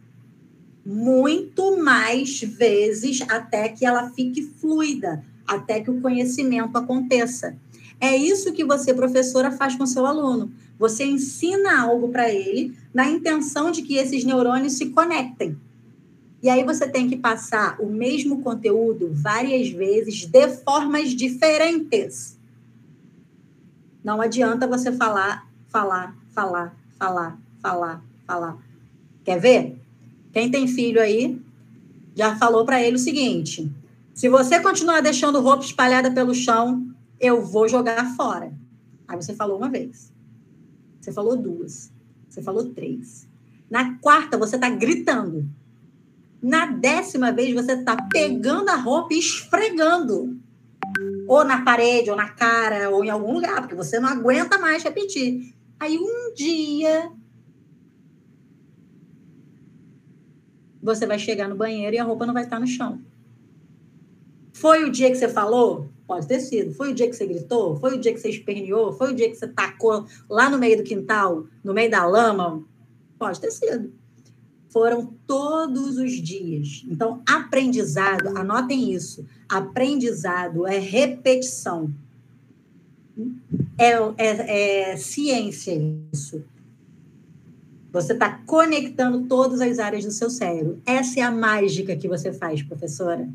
S1: muito mais vezes até que ela fique fluida, até que o conhecimento aconteça. É isso que você, professora, faz com seu aluno. Você ensina algo para ele na intenção de que esses neurônios se conectem. E aí você tem que passar o mesmo conteúdo várias vezes de formas diferentes. Não adianta você falar. Quer ver? Quem tem filho aí já falou para ele o seguinte: se você continuar deixando roupa espalhada pelo chão, eu vou jogar fora. Aí você falou uma vez. Você falou 2. Você falou 3. Na 4ª, você está gritando. Na 10ª vez, você está pegando a roupa e esfregando. Ou na parede, ou na cara, ou em algum lugar, porque você não aguenta mais repetir. Aí, um dia, você vai chegar no banheiro e a roupa não vai estar no chão. Foi o dia que você falou? Pode ter sido. Foi o dia que você gritou? Foi o dia que você esperneou? Foi o dia que você tacou lá no meio do quintal, no meio da lama? Pode ter sido. Foram todos os dias. Então, aprendizado, anotem isso, aprendizado é repetição. É ciência isso. Você está conectando todas as áreas do seu cérebro. Essa é a mágica que você faz, professora.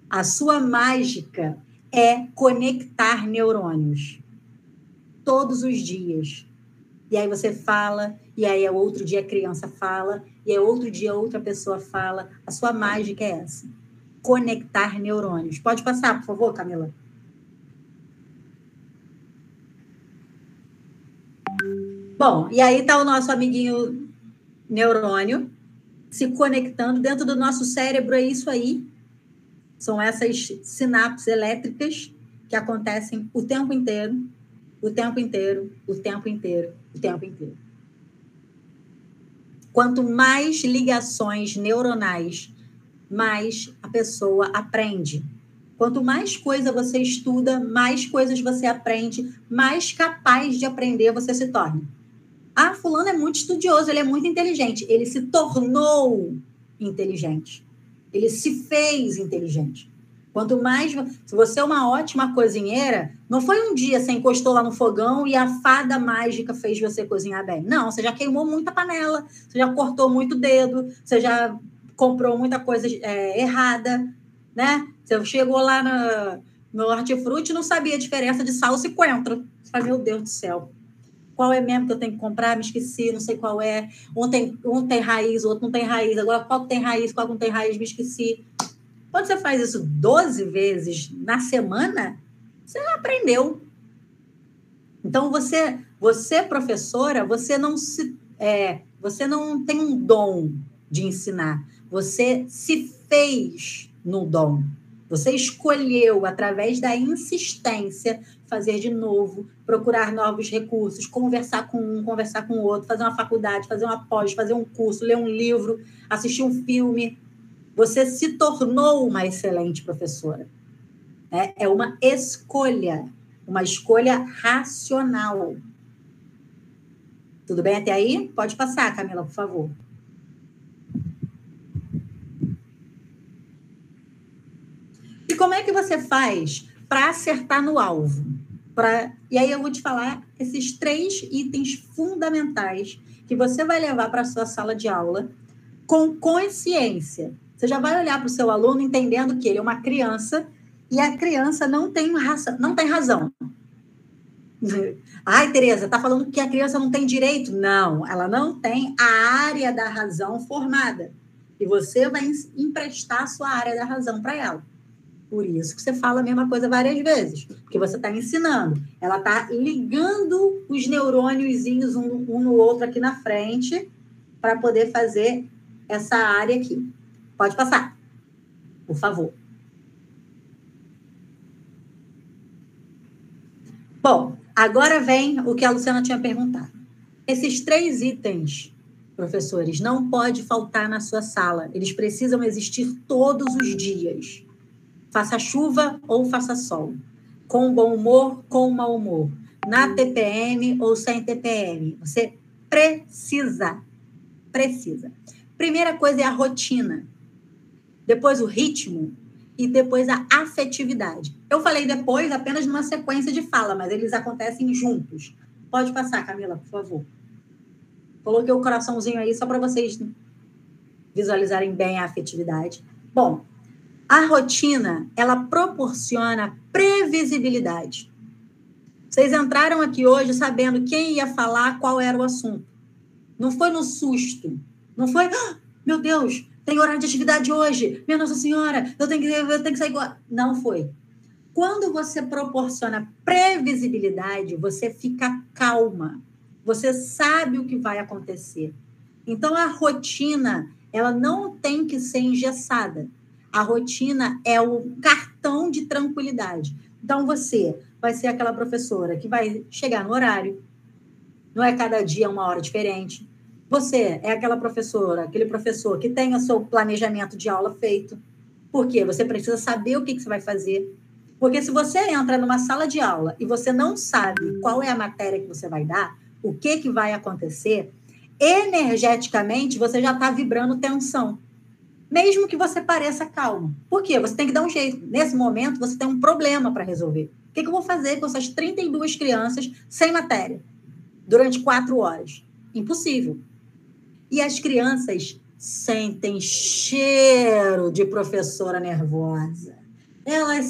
S1: A sua mágica é conectar neurônios. Todos os dias. E aí você fala, e aí outro dia a criança fala, e aí outro dia outra pessoa fala. A sua mágica é essa. Conectar neurônios. Pode passar, por favor, Camila? Bom, e aí está o nosso amiguinho neurônio se conectando dentro do nosso cérebro, é isso aí. São essas sinapses elétricas que acontecem o tempo inteiro, o tempo inteiro, o tempo inteiro, o tempo inteiro. Quanto mais ligações neuronais, mais a pessoa aprende. Quanto mais coisa você estuda, mais coisas você aprende, mais capaz de aprender você se torna. Ah, fulano é muito estudioso, ele é muito inteligente. Ele se tornou inteligente. Ele se fez inteligente. Quanto mais... Se você é uma ótima cozinheira, não foi um dia você encostou lá no fogão e a fada mágica fez você cozinhar bem. Não, você já queimou muita panela, você já cortou muito dedo, você já comprou muita coisa errada, né? Você chegou lá no hortifruti e não sabia a diferença de salsa e coentro. Você fala, meu Deus do céu. Qual é mesmo que eu tenho que comprar? Me esqueci, não sei qual é. Um tem raiz, o outro não tem raiz. Agora, qual que tem raiz, qual que não tem raiz, me esqueci. Quando você faz isso 12 vezes na semana, você já aprendeu. Então, você professora, você não tem um dom de ensinar. Você se fez no dom. Você escolheu, através da insistência, fazer de novo, procurar novos recursos, conversar com um, conversar com o outro, fazer uma faculdade, fazer uma pós, fazer um curso, ler um livro, assistir um filme. Você se tornou uma excelente professora. É uma escolha racional. Tudo bem até aí? Pode passar, Camila, por favor. E como é que você faz para acertar no alvo? E aí eu vou te falar esses 3 itens fundamentais que você vai levar para a sua sala de aula com consciência. Você já vai olhar para o seu aluno entendendo que ele é uma criança e a criança não tem razão. Ai, Tereza, está falando que a criança não tem direito? Não, ela não tem a área da razão formada. E você vai emprestar a sua área da razão para ela. Por isso que você fala a mesma coisa várias vezes, porque você está ensinando. Ela está ligando os neurôniozinhos um no outro aqui na frente para poder fazer essa área aqui. Pode passar, por favor. Bom, agora vem o que a Luciana tinha perguntado. Esses 3 itens, professores, não pode faltar na sua sala. Eles precisam existir todos os dias. Faça chuva ou faça sol. Com bom humor, com mau humor. Na TPM ou sem TPM. Você precisa. Primeira coisa é a rotina. Depois o ritmo. E depois a afetividade. Eu falei depois apenas numa sequência de fala, mas eles acontecem juntos. Pode passar, Camila, por favor. Coloquei o coraçãozinho aí só para vocês visualizarem bem a afetividade. Bom, a rotina, ela proporciona previsibilidade. Vocês entraram aqui hoje sabendo quem ia falar, qual era o assunto. Não foi no susto. Não foi, meu Deus, tem horário de atividade hoje. Minha Nossa Senhora, eu tenho que sair agora. Não foi. Quando você proporciona previsibilidade, você fica calma. Você sabe o que vai acontecer. Então, a rotina, ela não tem que ser engessada. A rotina é o cartão de tranquilidade. Então, você vai ser aquela professora que vai chegar no horário, não é cada dia uma hora diferente. Você é aquele professor que tem o seu planejamento de aula feito. Por quê? Você precisa saber o que você vai fazer. Porque se você entra numa sala de aula e você não sabe qual é a matéria que você vai dar, o que vai acontecer, energeticamente você já está vibrando tensão. Mesmo que você pareça calmo. Por quê? Você tem que dar um jeito. Nesse momento, você tem um problema para resolver. O que eu vou fazer com essas 32 crianças sem matéria durante 4 horas? Impossível. E as crianças sentem cheiro de professora nervosa. Elas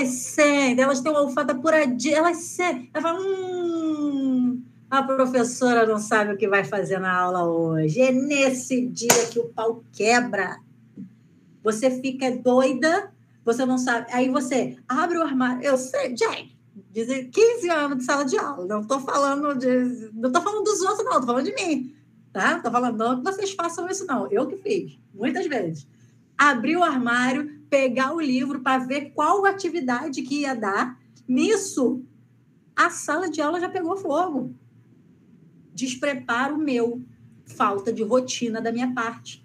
S1: sentem, elas têm uma olfato apuradinha, elas sentem, elas falam, a professora não sabe o que vai fazer na aula hoje. É nesse dia que o pau quebra. Você fica doida, você não sabe. Aí você abre o armário. Eu sei, gente, dizem 15 anos de sala de aula. Não estou falando dos outros, não. Estou falando de mim. Tá? Não estou falando não que vocês façam isso, não. Eu que fiz, muitas vezes. Abrir o armário, pegar o livro para ver qual atividade que ia dar. Nisso, a sala de aula já pegou fogo. Despreparo meu, falta de rotina da minha parte.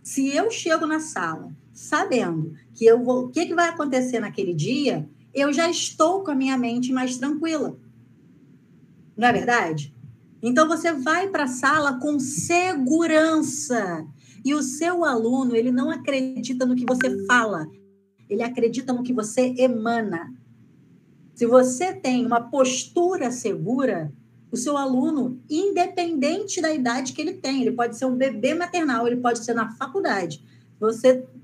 S1: Se eu chego na sala sabendo que o que vai acontecer naquele dia, eu já estou com a minha mente mais tranquila. Não é verdade? Então, você vai para a sala com segurança. E o seu aluno, ele não acredita no que você fala, ele acredita no que você emana. Se você tem uma postura segura, o seu aluno, independente da idade que ele tem, ele pode ser um bebê maternal, ele pode ser na faculdade.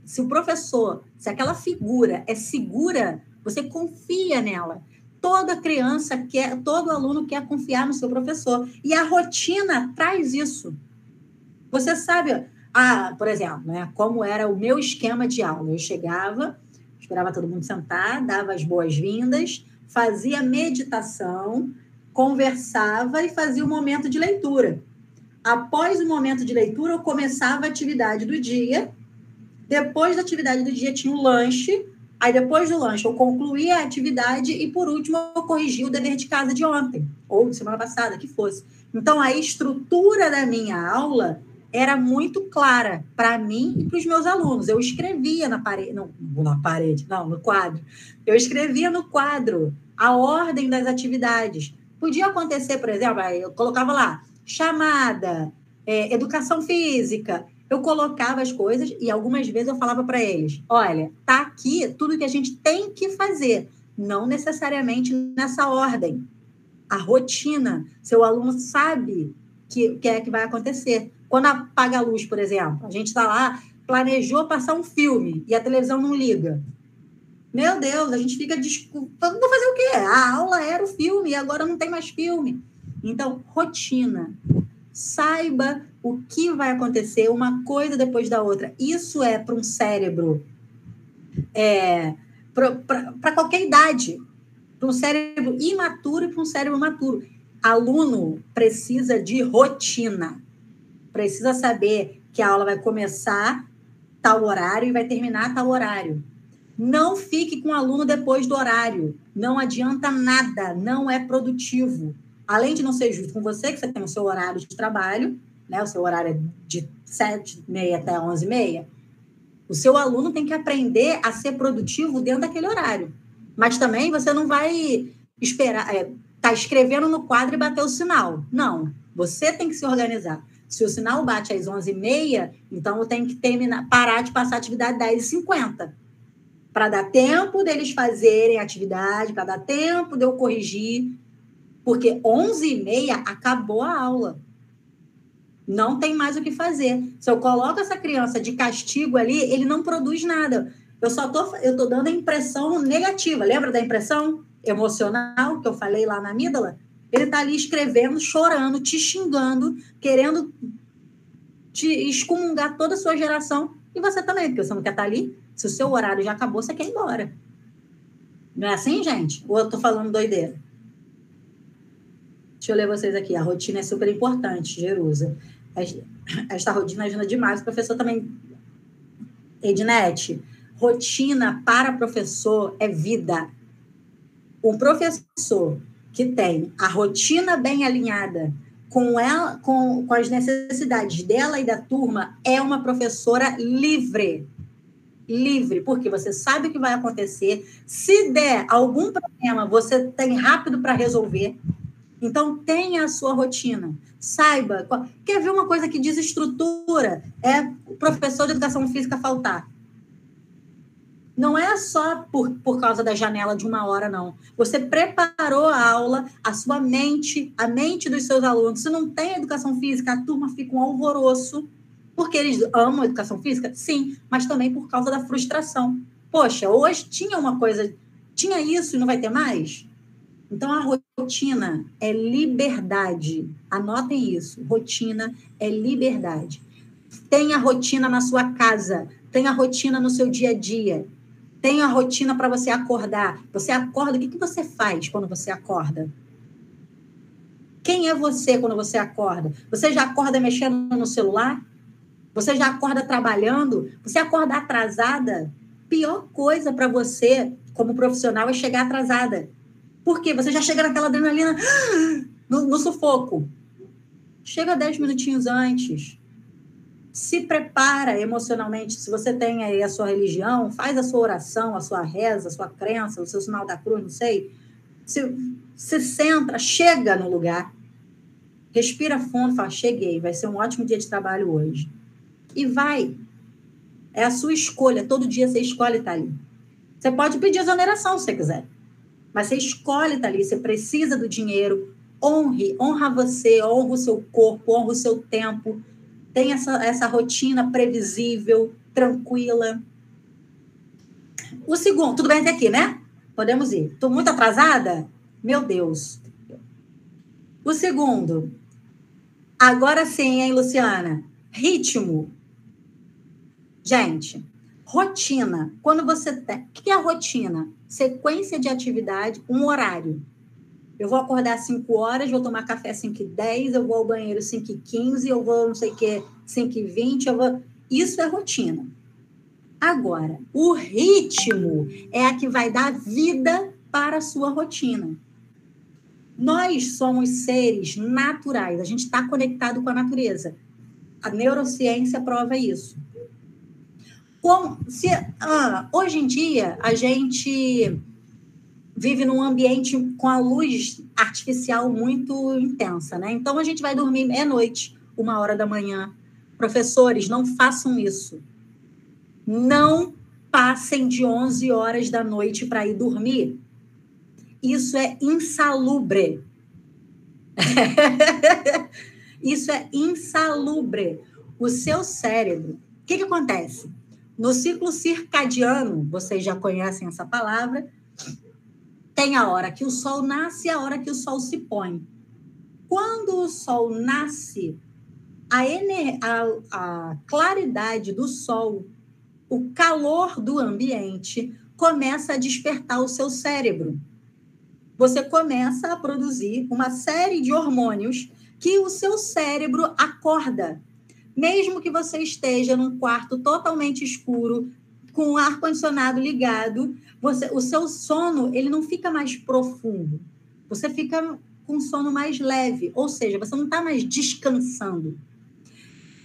S1: Se o professor, se aquela figura é segura, você confia nela. Toda criança quer, todo aluno quer confiar no seu professor. E a rotina traz isso. Você sabe, por exemplo, né, como era o meu esquema de aula. Eu chegava, esperava todo mundo sentar, dava as boas-vindas, fazia meditação, conversava e fazia um momento de leitura. Após o momento de leitura, eu começava a atividade do dia. Depois da atividade do dia, tinha o lanche. Aí, depois do lanche, eu concluía a atividade e, por último, eu corrigia o dever de casa de ontem, ou de semana passada, que fosse. Então, a estrutura da minha aula era muito clara para mim e para os meus alunos. Eu escrevia no quadro. Eu escrevia no quadro a ordem das atividades. Podia acontecer, por exemplo, eu colocava lá, chamada, educação física. Eu colocava as coisas e algumas vezes eu falava para eles, olha, tá aqui tudo que a gente tem que fazer, não necessariamente nessa ordem. A rotina, seu aluno sabe que é que vai acontecer. Quando apaga a luz, por exemplo, a gente está lá, planejou passar um filme e a televisão não liga. Meu Deus, a gente fica vou fazer o quê? A aula era o filme e agora não tem mais filme. Então, rotina. Saiba o que vai acontecer, uma coisa depois da outra. Isso é para um cérebro, para qualquer idade, para um cérebro imaturo e para um cérebro maturo. Aluno precisa de rotina, precisa saber que a aula vai começar tal horário e vai terminar tal horário. Não fique com o aluno depois do horário, não adianta nada, não é produtivo. Além de não ser justo com você, que você tem o seu horário de trabalho, né? O seu horário é de 7h30 até 11h30, o seu aluno tem que aprender a ser produtivo dentro daquele horário. Mas também você não vai esperar, tá escrevendo no quadro e bater o sinal. Não, você tem que se organizar. Se o sinal bate às 11h30, então eu tenho que parar de passar a atividade 10h50. Para dar tempo deles fazerem a atividade, para dar tempo de eu corrigir. Porque 11h30 acabou a aula. Não tem mais o que fazer. Se eu coloco essa criança de castigo ali, ele não produz nada. Eu tô dando a impressão negativa. Lembra da impressão emocional que eu falei lá na amígdala? Ele está ali escrevendo, chorando, te xingando, querendo te excomungar toda a sua geração. E você também, porque você não quer estar ali. Se o seu horário já acabou, você quer ir embora. Não é assim, gente? Ou eu tô falando doideira? Deixa eu ler vocês aqui. A rotina é super importante, Jerusa. Esta rotina ajuda demais. O professor também... Ednete, rotina para professor é vida. Um professor que tem a rotina bem alinhada com as necessidades dela e da turma é uma professora livre. Livre, porque você sabe o que vai acontecer. Se der algum problema, você tem rápido para resolver. Então, tenha a sua rotina. Saiba. Quer ver uma coisa que desestrutura? É o professor de educação física faltar. Não é só por causa da janela de 1 hora, não. Você preparou a aula, a sua mente, a mente dos seus alunos. Se não tem educação física, a turma fica um alvoroço. Porque eles amam a educação física? Sim, mas também por causa da frustração. Poxa, hoje tinha uma coisa, tinha isso e não vai ter mais? Então, a rotina é liberdade. Anotem isso. Rotina é liberdade. Tenha rotina na sua casa. Tenha rotina no seu dia a dia. Tenha rotina para você acordar. Você acorda, o que você faz quando você acorda? Quem é você quando você acorda? Você já acorda mexendo no celular? Você já acorda trabalhando? Você acorda atrasada? Pior coisa para você, como profissional, é chegar atrasada. Por quê? Você já chega naquela adrenalina, no sufoco. Chega 10 minutinhos antes. Se prepara emocionalmente. Se você tem aí a sua religião, faz a sua oração, a sua reza, a sua crença, o seu sinal da cruz, não sei. se centra, chega no lugar, respira fundo, fala, cheguei, vai ser um ótimo dia de trabalho hoje. E vai. É a sua escolha, todo dia você escolhe estar ali. Você pode pedir exoneração se você quiser, mas você escolhe estar ali, você precisa do dinheiro, honra você, honra o seu corpo, honra o seu tempo, tem essa rotina previsível, tranquila. O segundo, tudo bem até aqui, né? Podemos ir. Estou muito atrasada? Meu Deus. O segundo, agora sim, hein, Luciana? Ritmo. Gente, rotina. Quando você tem... O que é a rotina? Sequência de atividade, um horário. Eu vou acordar às 5 horas, vou tomar café às 5h10, eu vou ao banheiro às 5h15, eu vou não sei o que, 5h20, eu vou... Isso é rotina. Agora, o ritmo é a que vai dar vida para a sua rotina. Nós somos seres naturais, a gente está conectado com a natureza. A neurociência prova isso. Hoje em dia, a gente vive num ambiente com a luz artificial muito intensa, né? Então, a gente vai dormir meia-noite, 1h da manhã. Professores, não façam isso. Não passem de 11 horas da noite para ir dormir. Isso é insalubre. Isso é insalubre. O seu cérebro... O que acontece? No ciclo circadiano, vocês já conhecem essa palavra, tem a hora que o sol nasce e a hora que o sol se põe. Quando o sol nasce, a claridade do sol, o calor do ambiente, começa a despertar o seu cérebro. Você começa a produzir uma série de hormônios que o seu cérebro acorda. Mesmo que você esteja num quarto totalmente escuro, com o ar-condicionado ligado, o seu sono ele não fica mais profundo. Você fica com um sono mais leve, ou seja, você não está mais descansando.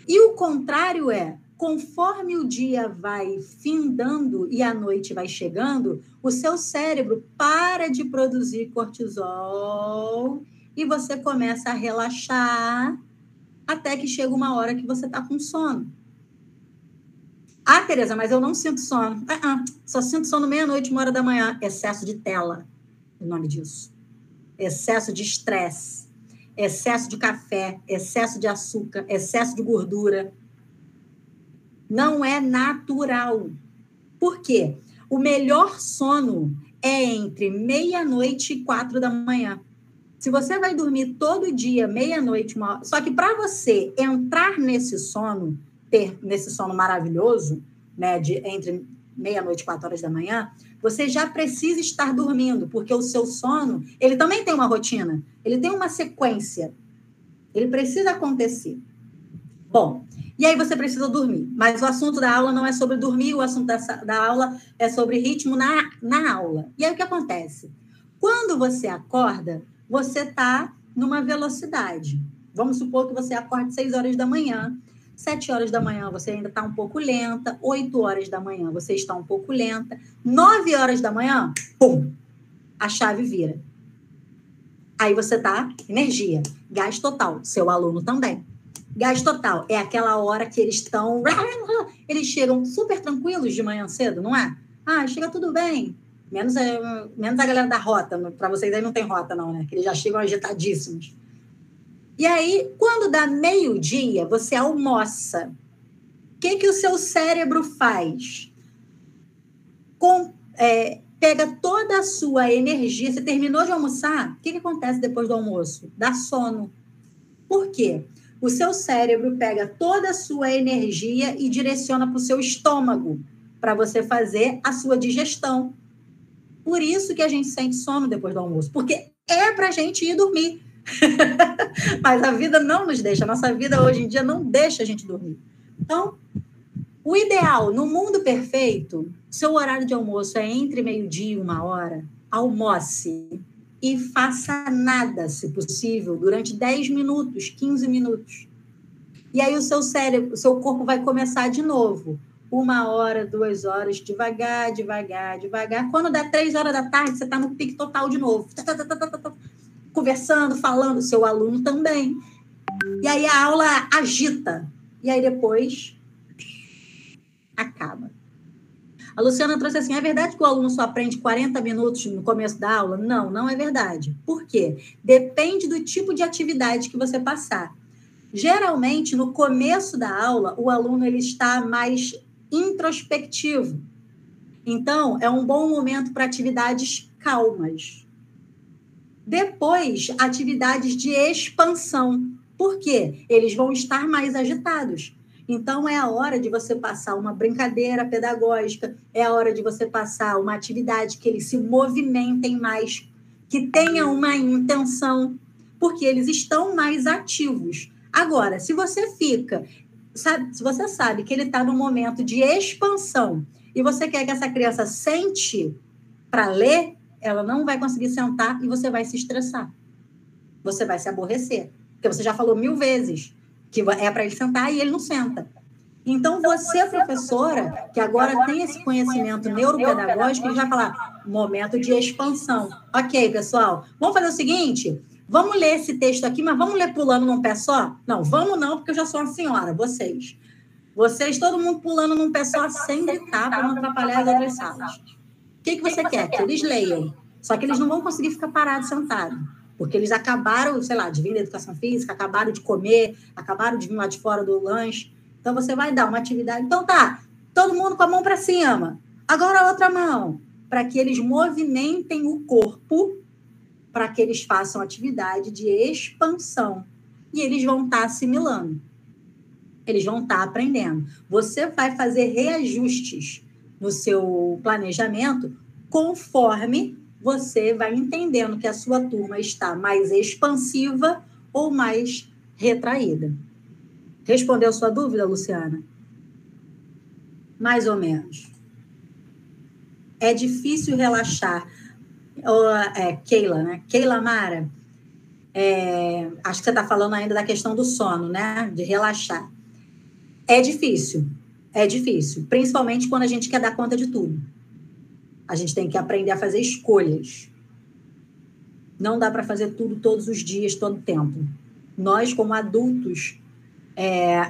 S1: E o contrário conforme o dia vai findando e a noite vai chegando, o seu cérebro para de produzir cortisol e você começa a relaxar até que chega uma hora que você está com sono. Ah, Tereza, mas eu não sinto sono. Só sinto sono meia-noite, 1h da manhã. Excesso de tela, o nome disso. Excesso de estresse, excesso de café, excesso de açúcar, excesso de gordura. Não é natural. Por quê? O melhor sono é entre meia-noite e 4 da manhã. Se você vai dormir todo dia, meia-noite, 1h... Só que para você entrar nesse sono, ter nesse sono maravilhoso, né, entre meia-noite e 4 horas da manhã, você já precisa estar dormindo, porque o seu sono, ele também tem uma rotina, ele tem uma sequência, ele precisa acontecer. Bom, e aí você precisa dormir, mas o assunto da aula não é sobre dormir, o assunto da aula é sobre ritmo na aula. E aí o que acontece? Quando você acorda, você está numa velocidade. Vamos supor que você acorde 6 horas da manhã, 7 horas da manhã você ainda está um pouco lenta, 8 horas da manhã você está um pouco lenta, 9 horas da manhã, pum, a chave vira. Aí você está, energia, gás total, seu aluno também. Gás total é aquela hora que eles chegam super tranquilos de manhã cedo, não é? Chega tudo bem. Menos a galera da rota, para vocês aí não tem rota não, né? Que eles já chegam agitadíssimos. E aí, quando dá meio-dia, você almoça. O que o seu cérebro faz? Pega toda a sua energia. Você terminou de almoçar? O que acontece depois do almoço? Dá sono. Por quê? O seu cérebro pega toda a sua energia e direciona para o seu estômago, para você fazer a sua digestão. Por isso que a gente sente sono depois do almoço, porque é para a gente ir dormir. Mas a vida não nos deixa, a nossa vida hoje em dia não deixa a gente dormir. Então, o ideal, no mundo perfeito, seu horário de almoço é entre meio-dia e 1h, almoce e faça nada, se possível, durante 10 minutos, 15 minutos. E aí o seu cérebro, o seu corpo vai começar de novo. 1 hora, 2 horas, devagar, devagar, devagar. Quando dá 3 horas da tarde, você está no pique total de novo. Conversando, falando, seu aluno também. E aí a aula agita. E aí depois acaba. A Luciana trouxe assim, é verdade que o aluno só aprende 40 minutos no começo da aula? Não, não é verdade. Por quê? Depende do tipo de atividade que você passar. Geralmente, no começo da aula, o aluno ele está mais introspectivo. Então, é um bom momento para atividades calmas. Depois, atividades de expansão. Por quê? Eles vão estar mais agitados. Então, é a hora de você passar uma brincadeira pedagógica, é a hora de você passar uma atividade que eles se movimentem mais, que tenha uma intenção, porque eles estão mais ativos. Agora, se você se você sabe que ele está num momento de expansão e você quer que essa criança sente para ler, ela não vai conseguir sentar e você vai se estressar. Você vai se aborrecer, porque você já falou 1000 vezes que é para ele sentar e ele não senta. Então, você, professora, que agora tem esse conhecimento neuropedagógico, ele vai falar, momento de expansão. Ok, pessoal, vamos fazer o seguinte, vamos ler esse texto aqui, mas vamos ler pulando num pé só? Não, vamos não, porque eu já sou uma senhora, vocês, todo mundo pulando num pé só, sem gritar, para não atrapalhar as outras salas. O que você quer? Que eles leiam. Só que eles não vão conseguir ficar parados, sentados. Porque eles acabaram, sei lá, de vir da educação física, acabaram de comer, acabaram de vir lá de fora do lanche. Então, você vai dar uma atividade. Então, tá, todo mundo com a mão para cima. Agora a outra mão. Para que eles movimentem o corpo, para que eles façam atividade de expansão. E eles vão estar assimilando. Eles vão estar aprendendo. Você vai fazer reajustes no seu planejamento conforme você vai entendendo que a sua turma está mais expansiva ou mais retraída. Respondeu sua dúvida, Luciana? Mais ou menos. É difícil relaxar. Keila, né? Keila Mara, acho que você está falando ainda da questão do sono, né? De relaxar. É difícil, principalmente quando a gente quer dar conta de tudo. A gente tem que aprender a fazer escolhas. Não dá para fazer tudo todos os dias, todo o tempo. Nós, como adultos,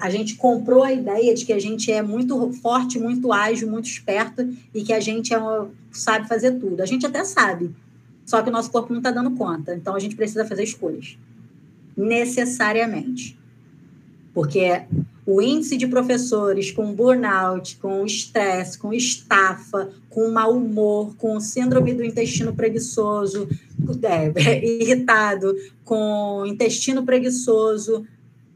S1: a gente comprou a ideia de que a gente é muito forte, muito ágil, muito esperto e que a gente sabe fazer tudo. A gente até sabe, só que o nosso corpo não está dando conta. Então, a gente precisa fazer escolhas. Necessariamente. Porque o índice de professores com burnout, com estresse, com estafa, com mau humor, com síndrome do intestino preguiçoso, irritado, com intestino preguiçoso,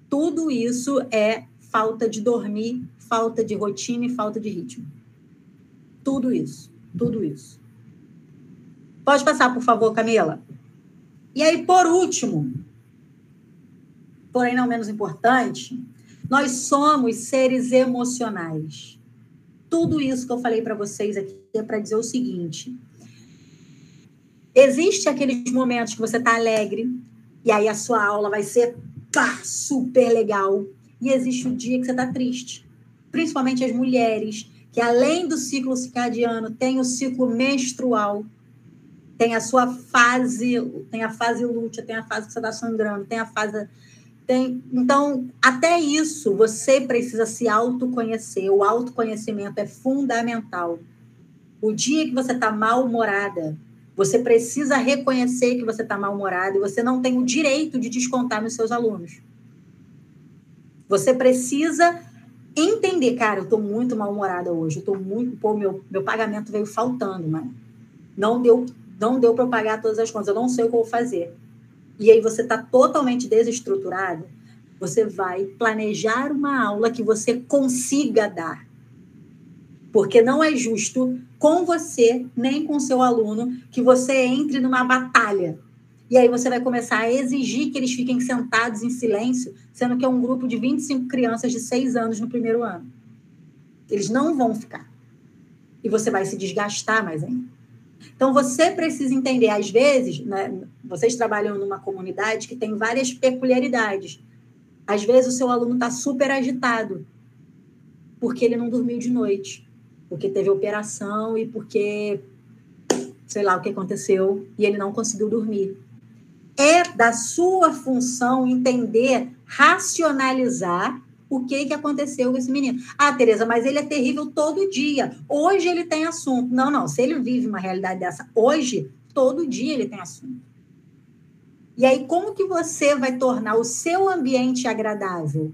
S1: tudo isso é falta de dormir, falta de rotina e falta de ritmo. Tudo isso. Pode passar, por favor, Camila. E aí, por último, porém não menos importante, nós somos seres emocionais. Tudo isso que eu falei para vocês aqui é para dizer o seguinte: existe aqueles momentos que você está alegre e aí a sua aula vai ser super legal, e existe o dia que você está triste. Principalmente as mulheres, que além do ciclo circadiano, tem o ciclo menstrual, tem a sua fase, tem a fase lútea, tem a fase que você está sangrando, tem a fase... Então, até isso, você precisa se autoconhecer. O autoconhecimento é fundamental. O dia que você está mal-humorada, você precisa reconhecer que você está mal-humorada e você não tem o direito de descontar nos seus alunos. Você precisa entender, cara, eu estou muito mal-humorada hoje, eu estou muito... Pô, meu pagamento veio faltando, mas não deu para eu pagar todas as contas, eu não sei o que eu vou fazer. E aí você está totalmente desestruturado, você vai planejar uma aula que você consiga dar. Porque não é justo com você, nem com seu aluno, que você entre numa batalha. E aí você vai começar a exigir que eles fiquem sentados em silêncio, sendo que é um grupo de 25 crianças de 6 anos no primeiro ano. Eles não vão ficar. E você vai se desgastar mais ainda. Então, você precisa entender, às vezes, né, vocês trabalham numa comunidade que tem várias peculiaridades. Às vezes, o seu aluno está super agitado. porque ele não dormiu de noite, porque teve operação e porque, sei lá o que aconteceu, e ele não conseguiu dormir. É da sua função entender, racionalizar o que aconteceu com esse menino. Ah, Tereza, mas ele é terrível todo dia. Hoje ele tem assunto. Não. Se ele vive uma realidade dessa hoje, todo dia ele tem assunto. E aí, como que você vai tornar o seu ambiente agradável?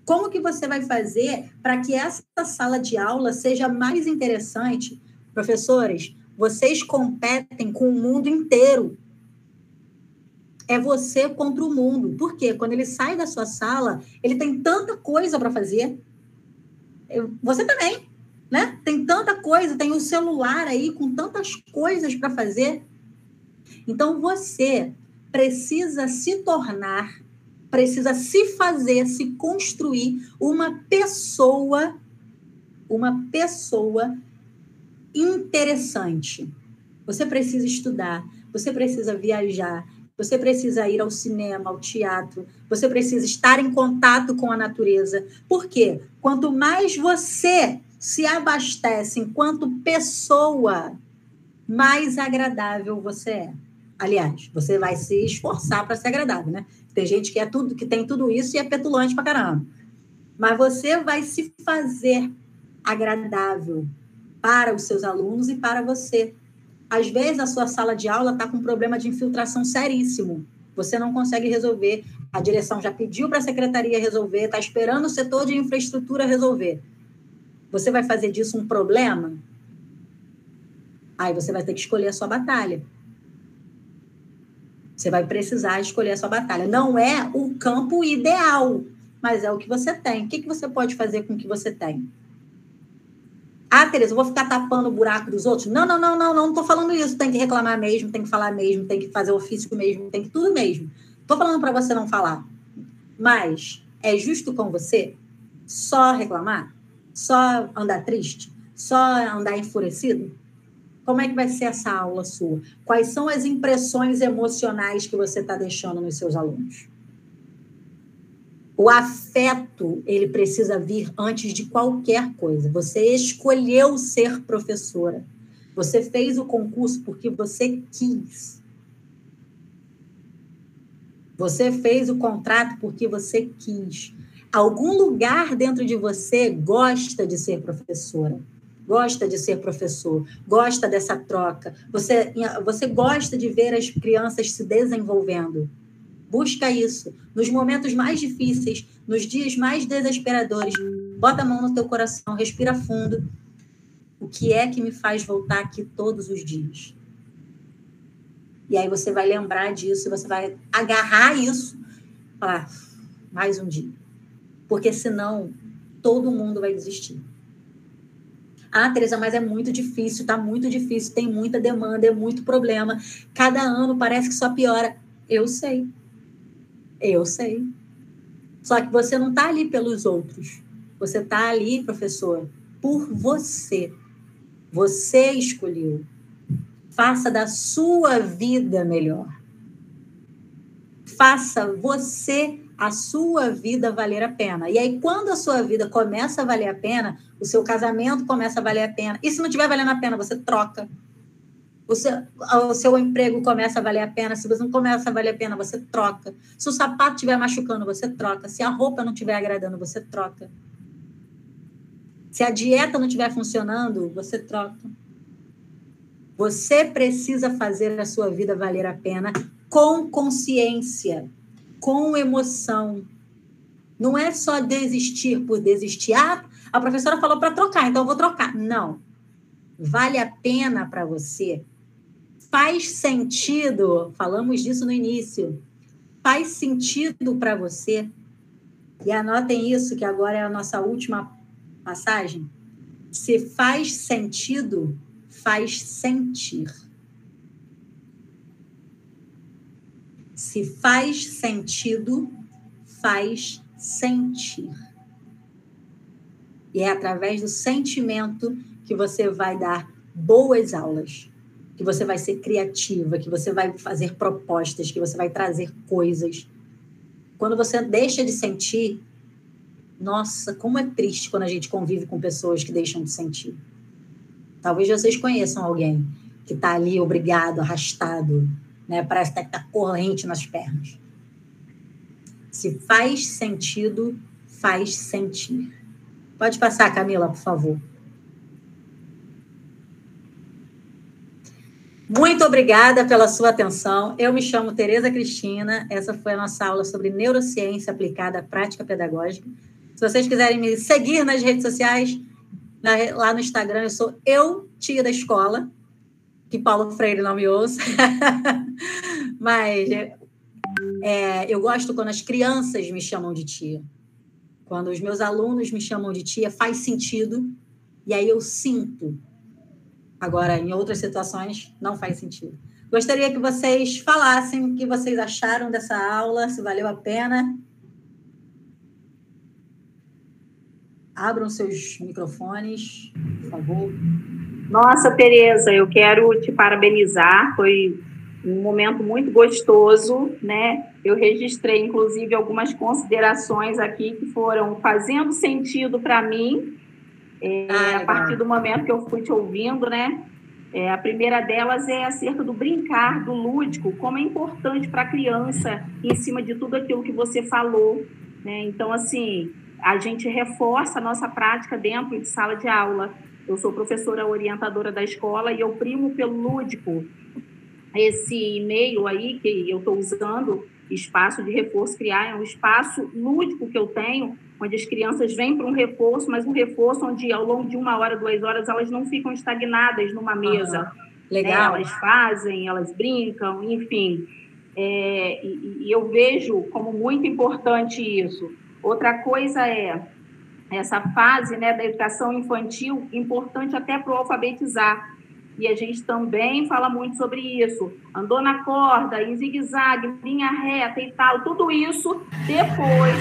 S1: Como que você vai fazer para que essa sala de aula seja mais interessante? Professores, vocês competem com o mundo inteiro. É você contra o mundo. Por quê? Quando ele sai da sua sala, ele tem tanta coisa para fazer. Você também, né? Tem tanta coisa, tem o celular aí com tantas coisas para fazer. Então, você precisa se tornar, precisa se fazer, se construir uma pessoa interessante. Você precisa estudar, você precisa viajar, você precisa ir ao cinema, ao teatro, você precisa estar em contato com a natureza. Por quê? Quanto mais você se abastece enquanto pessoa, mais agradável você é. Aliás, você vai se esforçar para ser agradável, né? Tem gente que que tem tudo isso e é petulante pra caramba. Mas você vai se fazer agradável para os seus alunos e para você. Às vezes, a sua sala de aula está com um problema de infiltração seríssimo. Você não consegue resolver. A direção já pediu para a secretaria resolver, está esperando o setor de infraestrutura resolver. Você vai fazer disso um problema? Aí você vai ter que escolher a sua batalha. Você vai precisar escolher a sua batalha. Não é o campo ideal, mas é o que você tem. O que você pode fazer com o que você tem? Ah, Tereza, eu vou ficar tapando o buraco dos outros? Não estou falando isso. Tem que reclamar mesmo, tem que falar mesmo, tem que fazer ofício mesmo, tem que tudo mesmo. Estou falando para você não falar. Mas é justo com você só reclamar? Só andar triste? Só andar enfurecido? Como é que vai ser essa aula sua? Quais são as impressões emocionais que você está deixando nos seus alunos? O afeto, ele precisa vir antes de qualquer coisa. Você escolheu ser professora. Você fez o concurso porque você quis. Você fez o contrato porque você quis. Algum lugar dentro de você gosta de ser professora. Gosta de ser professor, gosta dessa troca. Você gosta de ver as crianças se desenvolvendo. Busca isso. Nos momentos mais difíceis, nos dias mais desesperadores, bota a mão no teu coração, respira fundo. O que é que me faz voltar aqui todos os dias? E aí você vai lembrar disso, você vai agarrar isso, falar, mais um dia. Porque senão, todo mundo vai desistir. Ah, Tereza, mas é muito difícil, está muito difícil, tem muita demanda, é muito problema. Cada ano parece que só piora. Eu sei. Só que você não está ali pelos outros. Você está ali, professor, por você. Você escolheu. Faça da sua vida melhor. Faça você a sua vida valer a pena. E aí, quando a sua vida começa a valer a pena, o seu casamento começa a valer a pena. E se não estiver valendo a pena, você troca. O seu emprego começa a valer a pena. Se você não começa a valer a pena, você troca. Se o sapato estiver machucando, você troca. Se a roupa não estiver agradando, você troca. Se a dieta não estiver funcionando, você troca. Você precisa fazer a sua vida valer a pena com consciência, com emoção. Não é só desistir por desistir. Ah, a professora falou para trocar, então eu vou trocar. Não. Vale a pena para você? Faz sentido? Falamos disso no início. Faz sentido para você? E anotem isso, que agora é a nossa última passagem. Se faz sentido, faz sentir. Se faz sentido, faz sentir. E é através do sentimento que você vai dar boas aulas, que você vai ser criativa, que você vai fazer propostas, que você vai trazer coisas. Quando você deixa de sentir, Nossa, como é triste quando a gente convive com pessoas que deixam de sentir. Talvez vocês conheçam alguém que está ali obrigado, arrastado, né? Parece que está corrente nas pernas. Se faz sentido, faz sentir. Pode passar, Camila, por favor. Muito obrigada pela sua atenção. Eu me chamo Tereza Cristina. Essa foi a nossa aula sobre neurociência aplicada à prática pedagógica. Se vocês quiserem me seguir nas redes sociais, lá no Instagram, eu sou tia da escola, que Paulo Freire não me ouça. Mas eu gosto quando as crianças me chamam de tia. Quando os meus alunos me chamam de tia, faz sentido. E aí eu sinto. Agora, em outras situações, não faz sentido. Gostaria que vocês falassem o que vocês acharam dessa aula, se valeu a pena. Abram seus microfones, por favor.
S4: Nossa, Tereza, eu quero te parabenizar. Foi um momento muito gostoso, né? Eu registrei, inclusive, algumas considerações aqui que foram fazendo sentido para mim. A partir do momento que eu fui te ouvindo, né? A primeira delas é acerca do brincar, do lúdico, como é importante para a criança, em cima de tudo aquilo que você falou, né? Então, assim, a gente reforça a nossa prática dentro de sala de aula. Eu sou professora orientadora da escola e eu primo pelo lúdico. Esse e-mail aí que eu estou usando, Espaço de Reforço Criar, é um espaço lúdico que eu tenho, onde as crianças vêm para um reforço, mas um reforço onde, ao longo de 1 hora, 2 horas, elas não ficam estagnadas numa mesa.
S1: Legal.
S4: Né? Elas fazem, elas brincam, enfim. E eu vejo como muito importante isso. Outra coisa é essa fase, né, da educação infantil, importante até para o alfabetizar. E a gente também fala muito sobre isso. Andou na corda, em zigue-zague, linha reta e tal. Tudo isso, depois...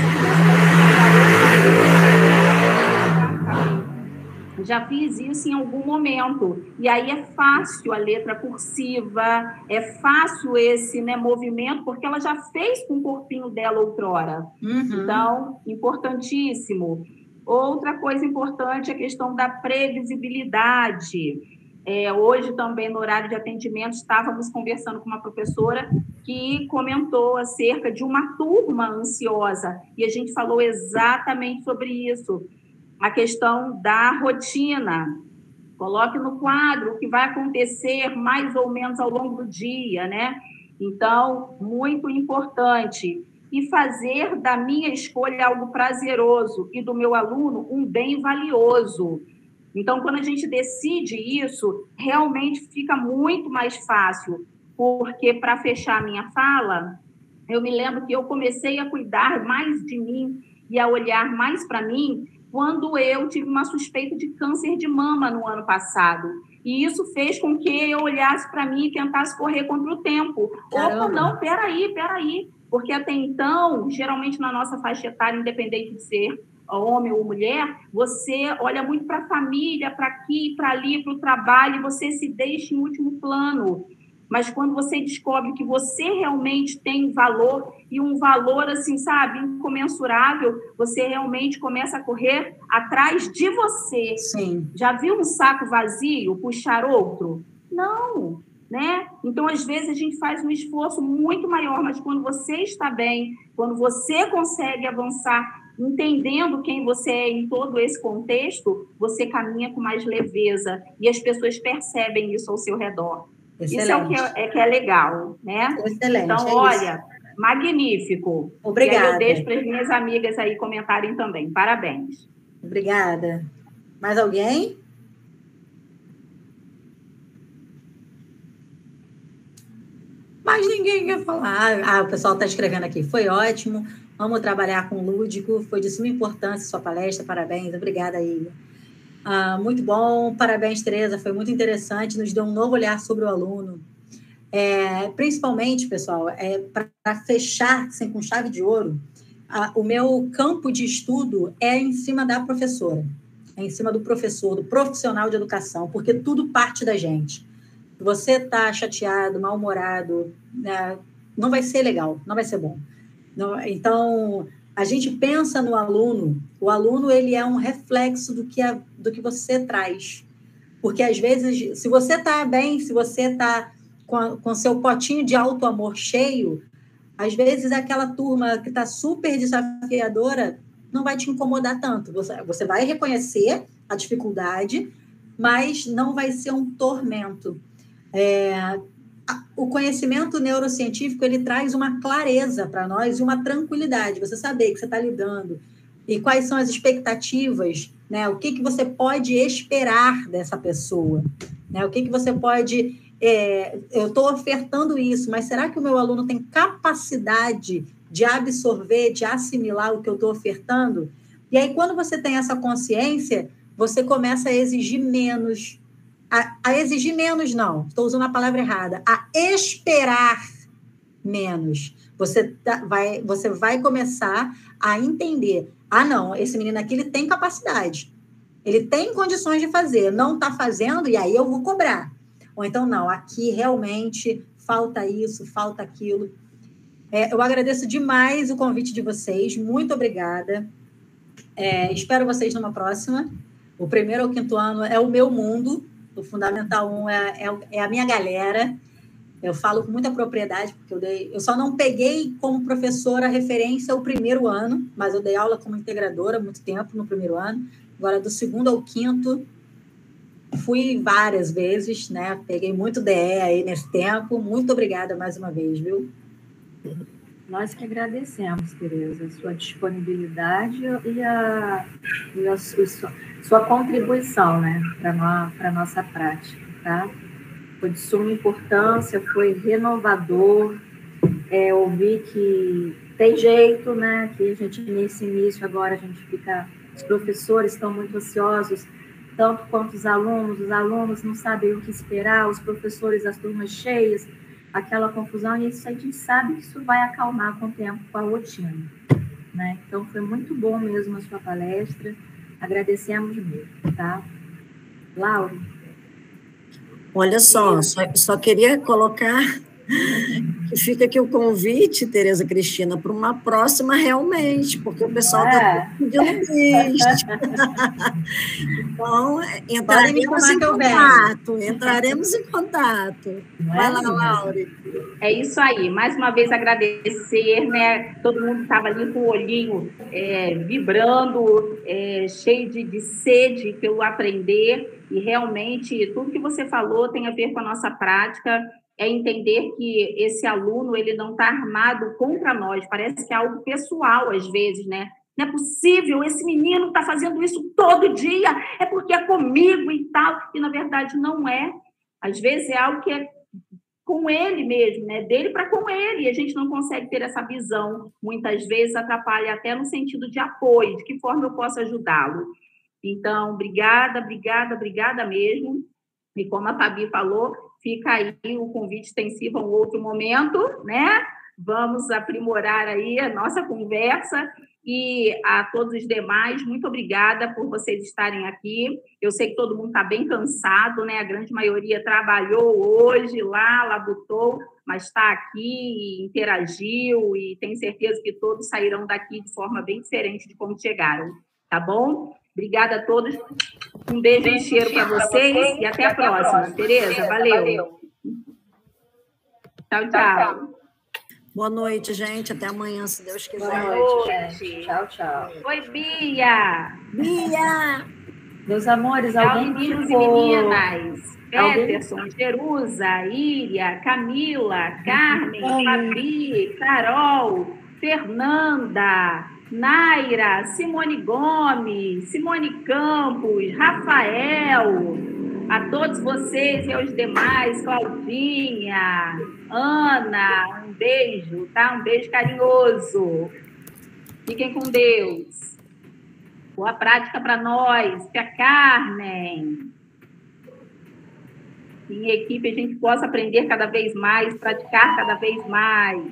S4: Já fiz isso em algum momento. E aí é fácil a letra cursiva, é fácil esse, né, movimento, porque ela já fez com o corpinho dela outrora. Então, importantíssimo. Outra coisa importante é a questão da previsibilidade. Hoje também, no horário de atendimento, estávamos conversando com uma professora que comentou acerca de uma turma ansiosa, e a gente falou exatamente sobre isso, a questão da rotina. Coloque no quadro o que vai acontecer mais ou menos ao longo do dia, né? Então, muito importante. E fazer da minha escolha algo prazeroso e do meu aluno um bem valioso. Então, quando a gente decide isso, realmente fica muito mais fácil, porque, para fechar a minha fala, eu me lembro que eu comecei a cuidar mais de mim e a olhar mais para mim quando eu tive uma suspeita de câncer de mama no ano passado. E isso fez com que eu olhasse para mim e tentasse correr contra o tempo.
S1: Caramba.
S4: Opa, não, peraí. Porque até então, geralmente na nossa faixa etária, independente de ser homem ou mulher, você olha muito para a família, para aqui, para ali, para o trabalho, e você se deixa em último plano. Mas quando você descobre que você realmente tem valor, e um valor, assim, sabe, incomensurável, você realmente começa a correr atrás de você.
S1: Sim.
S4: Já viu um saco vazio puxar outro? Não, né? Então, às vezes, a gente faz um esforço muito maior, mas quando você está bem, quando você consegue avançar, entendendo quem você é em todo esse contexto, você caminha com mais leveza, e as pessoas percebem isso ao seu redor.
S1: Excelente.
S4: Isso é o que é legal, né?
S1: Excelente.
S4: Então, olha, magnífico.
S1: Obrigada.
S4: E aí eu deixo para as minhas amigas aí comentarem também. Parabéns.
S1: Obrigada. Mais alguém? Mais ninguém quer falar. O pessoal está escrevendo aqui. Foi ótimo. Amo trabalhar com lúdico. Foi de suma importância sua palestra. Parabéns. Obrigada, Ilha. Muito bom. Parabéns, Tereza. Foi muito interessante. Nos deu um novo olhar sobre o aluno. Principalmente, pessoal, para fechar assim, com chave de ouro, o meu campo de estudo é em cima da professora. É em cima do professor, do profissional de educação, porque tudo parte da gente. Se você está chateado, mal-humorado, né, não vai ser legal, não vai ser bom. Então, A gente pensa no aluno, o aluno ele é um reflexo do que você traz. Porque, às vezes, se você está bem, se você está com seu potinho de auto-amor cheio, às vezes aquela turma que está super desafiadora não vai te incomodar tanto. Você vai reconhecer a dificuldade, mas não vai ser um tormento. O conhecimento neurocientífico, ele traz uma clareza para nós e uma tranquilidade. Você saber que você está lidando e quais são as expectativas, né? O que você pode esperar dessa pessoa, né? O que você pode... eu estou ofertando isso, mas será que o meu aluno tem capacidade de absorver, de assimilar o que eu estou ofertando? E aí, quando você tem essa consciência, você começa a exigir menos. A exigir menos, não, estou usando a palavra errada. A esperar menos. Você vai começar a entender. Não, esse menino aqui ele tem capacidade. Ele tem condições de fazer. Não está fazendo, e aí eu vou cobrar. Ou então, não, aqui realmente falta isso, falta aquilo. Eu agradeço demais o convite de vocês. Muito obrigada. Espero vocês numa próxima. O 1º ao 5º ano é o meu mundo. O Fundamental 1 é a minha galera. Eu falo com muita propriedade, porque eu só não peguei como professora referência o 1º ano, mas eu dei aula como integradora há muito tempo no 1º ano. Agora, do 2º ao 5º, fui várias vezes, né? Peguei muito DE aí nesse tempo. Muito obrigada mais uma vez, viu?
S2: Nós que agradecemos, Tereza, a sua disponibilidade e a sua contribuição, né, para a nossa prática, tá? Foi de suma importância, foi renovador, ouvir que tem jeito, né, que a gente, nesse início agora, a gente fica... Os professores estão muito ansiosos, tanto quanto os alunos não sabem o que esperar, os professores, as turmas cheias, aquela confusão, e isso a gente sabe que isso vai acalmar com o tempo, com a rotina, né? Então, foi muito bom mesmo a sua palestra, agradecemos mesmo, tá? Laura?
S5: Olha só queria colocar que fica aqui o convite, Tereza Cristina, para uma próxima realmente, porque o pessoal está pedindo isso. Então, entraremos em contato. Vai lá, Laura.
S4: É isso aí. Mais uma vez agradecer, né? Todo mundo estava ali com o olhinho vibrando, cheio de sede pelo aprender, e realmente tudo que você falou tem a ver com a nossa prática. É entender que esse aluno, ele não está armado contra nós, parece que é algo pessoal às vezes, né? Não é possível, esse menino está fazendo isso todo dia, é porque é comigo e tal, e na verdade não é. Às vezes é algo que é com ele mesmo, né? Dele para com ele, e a gente não consegue ter essa visão, muitas vezes atrapalha até no sentido de apoio, de que forma eu posso ajudá-lo. Então, obrigada mesmo, e como a Fabi falou, fica aí o convite extensivo a um outro momento, né? Vamos aprimorar aí a nossa conversa, e a todos os demais, muito obrigada por vocês estarem aqui. Eu sei que todo mundo está bem cansado, né? A grande maioria trabalhou hoje, labutou, mas está aqui, interagiu, e tenho certeza que todos sairão daqui de forma bem diferente de como chegaram, tá bom? Obrigada a todos. Um beijo e cheiro para vocês e até a próxima. Tereza, valeu. Tchau.
S5: Boa noite, gente. Até amanhã, se Deus quiser.
S2: Boa noite, gente. Tchau.
S4: Oi, Bia.
S2: Meus amores, alguém
S4: meninos e meninas. Peterson, Jerusa, Íria, Camila, Carmen, Fabi, Carol, Fernanda, Naira, Simone Gomes, Simone Campos, Rafael, a todos vocês e aos demais, Claudinha, Ana, um beijo, tá? Um beijo carinhoso. Fiquem com Deus. Boa prática para nós, que a Carmen. Em equipe a gente possa aprender cada vez mais, praticar cada vez mais.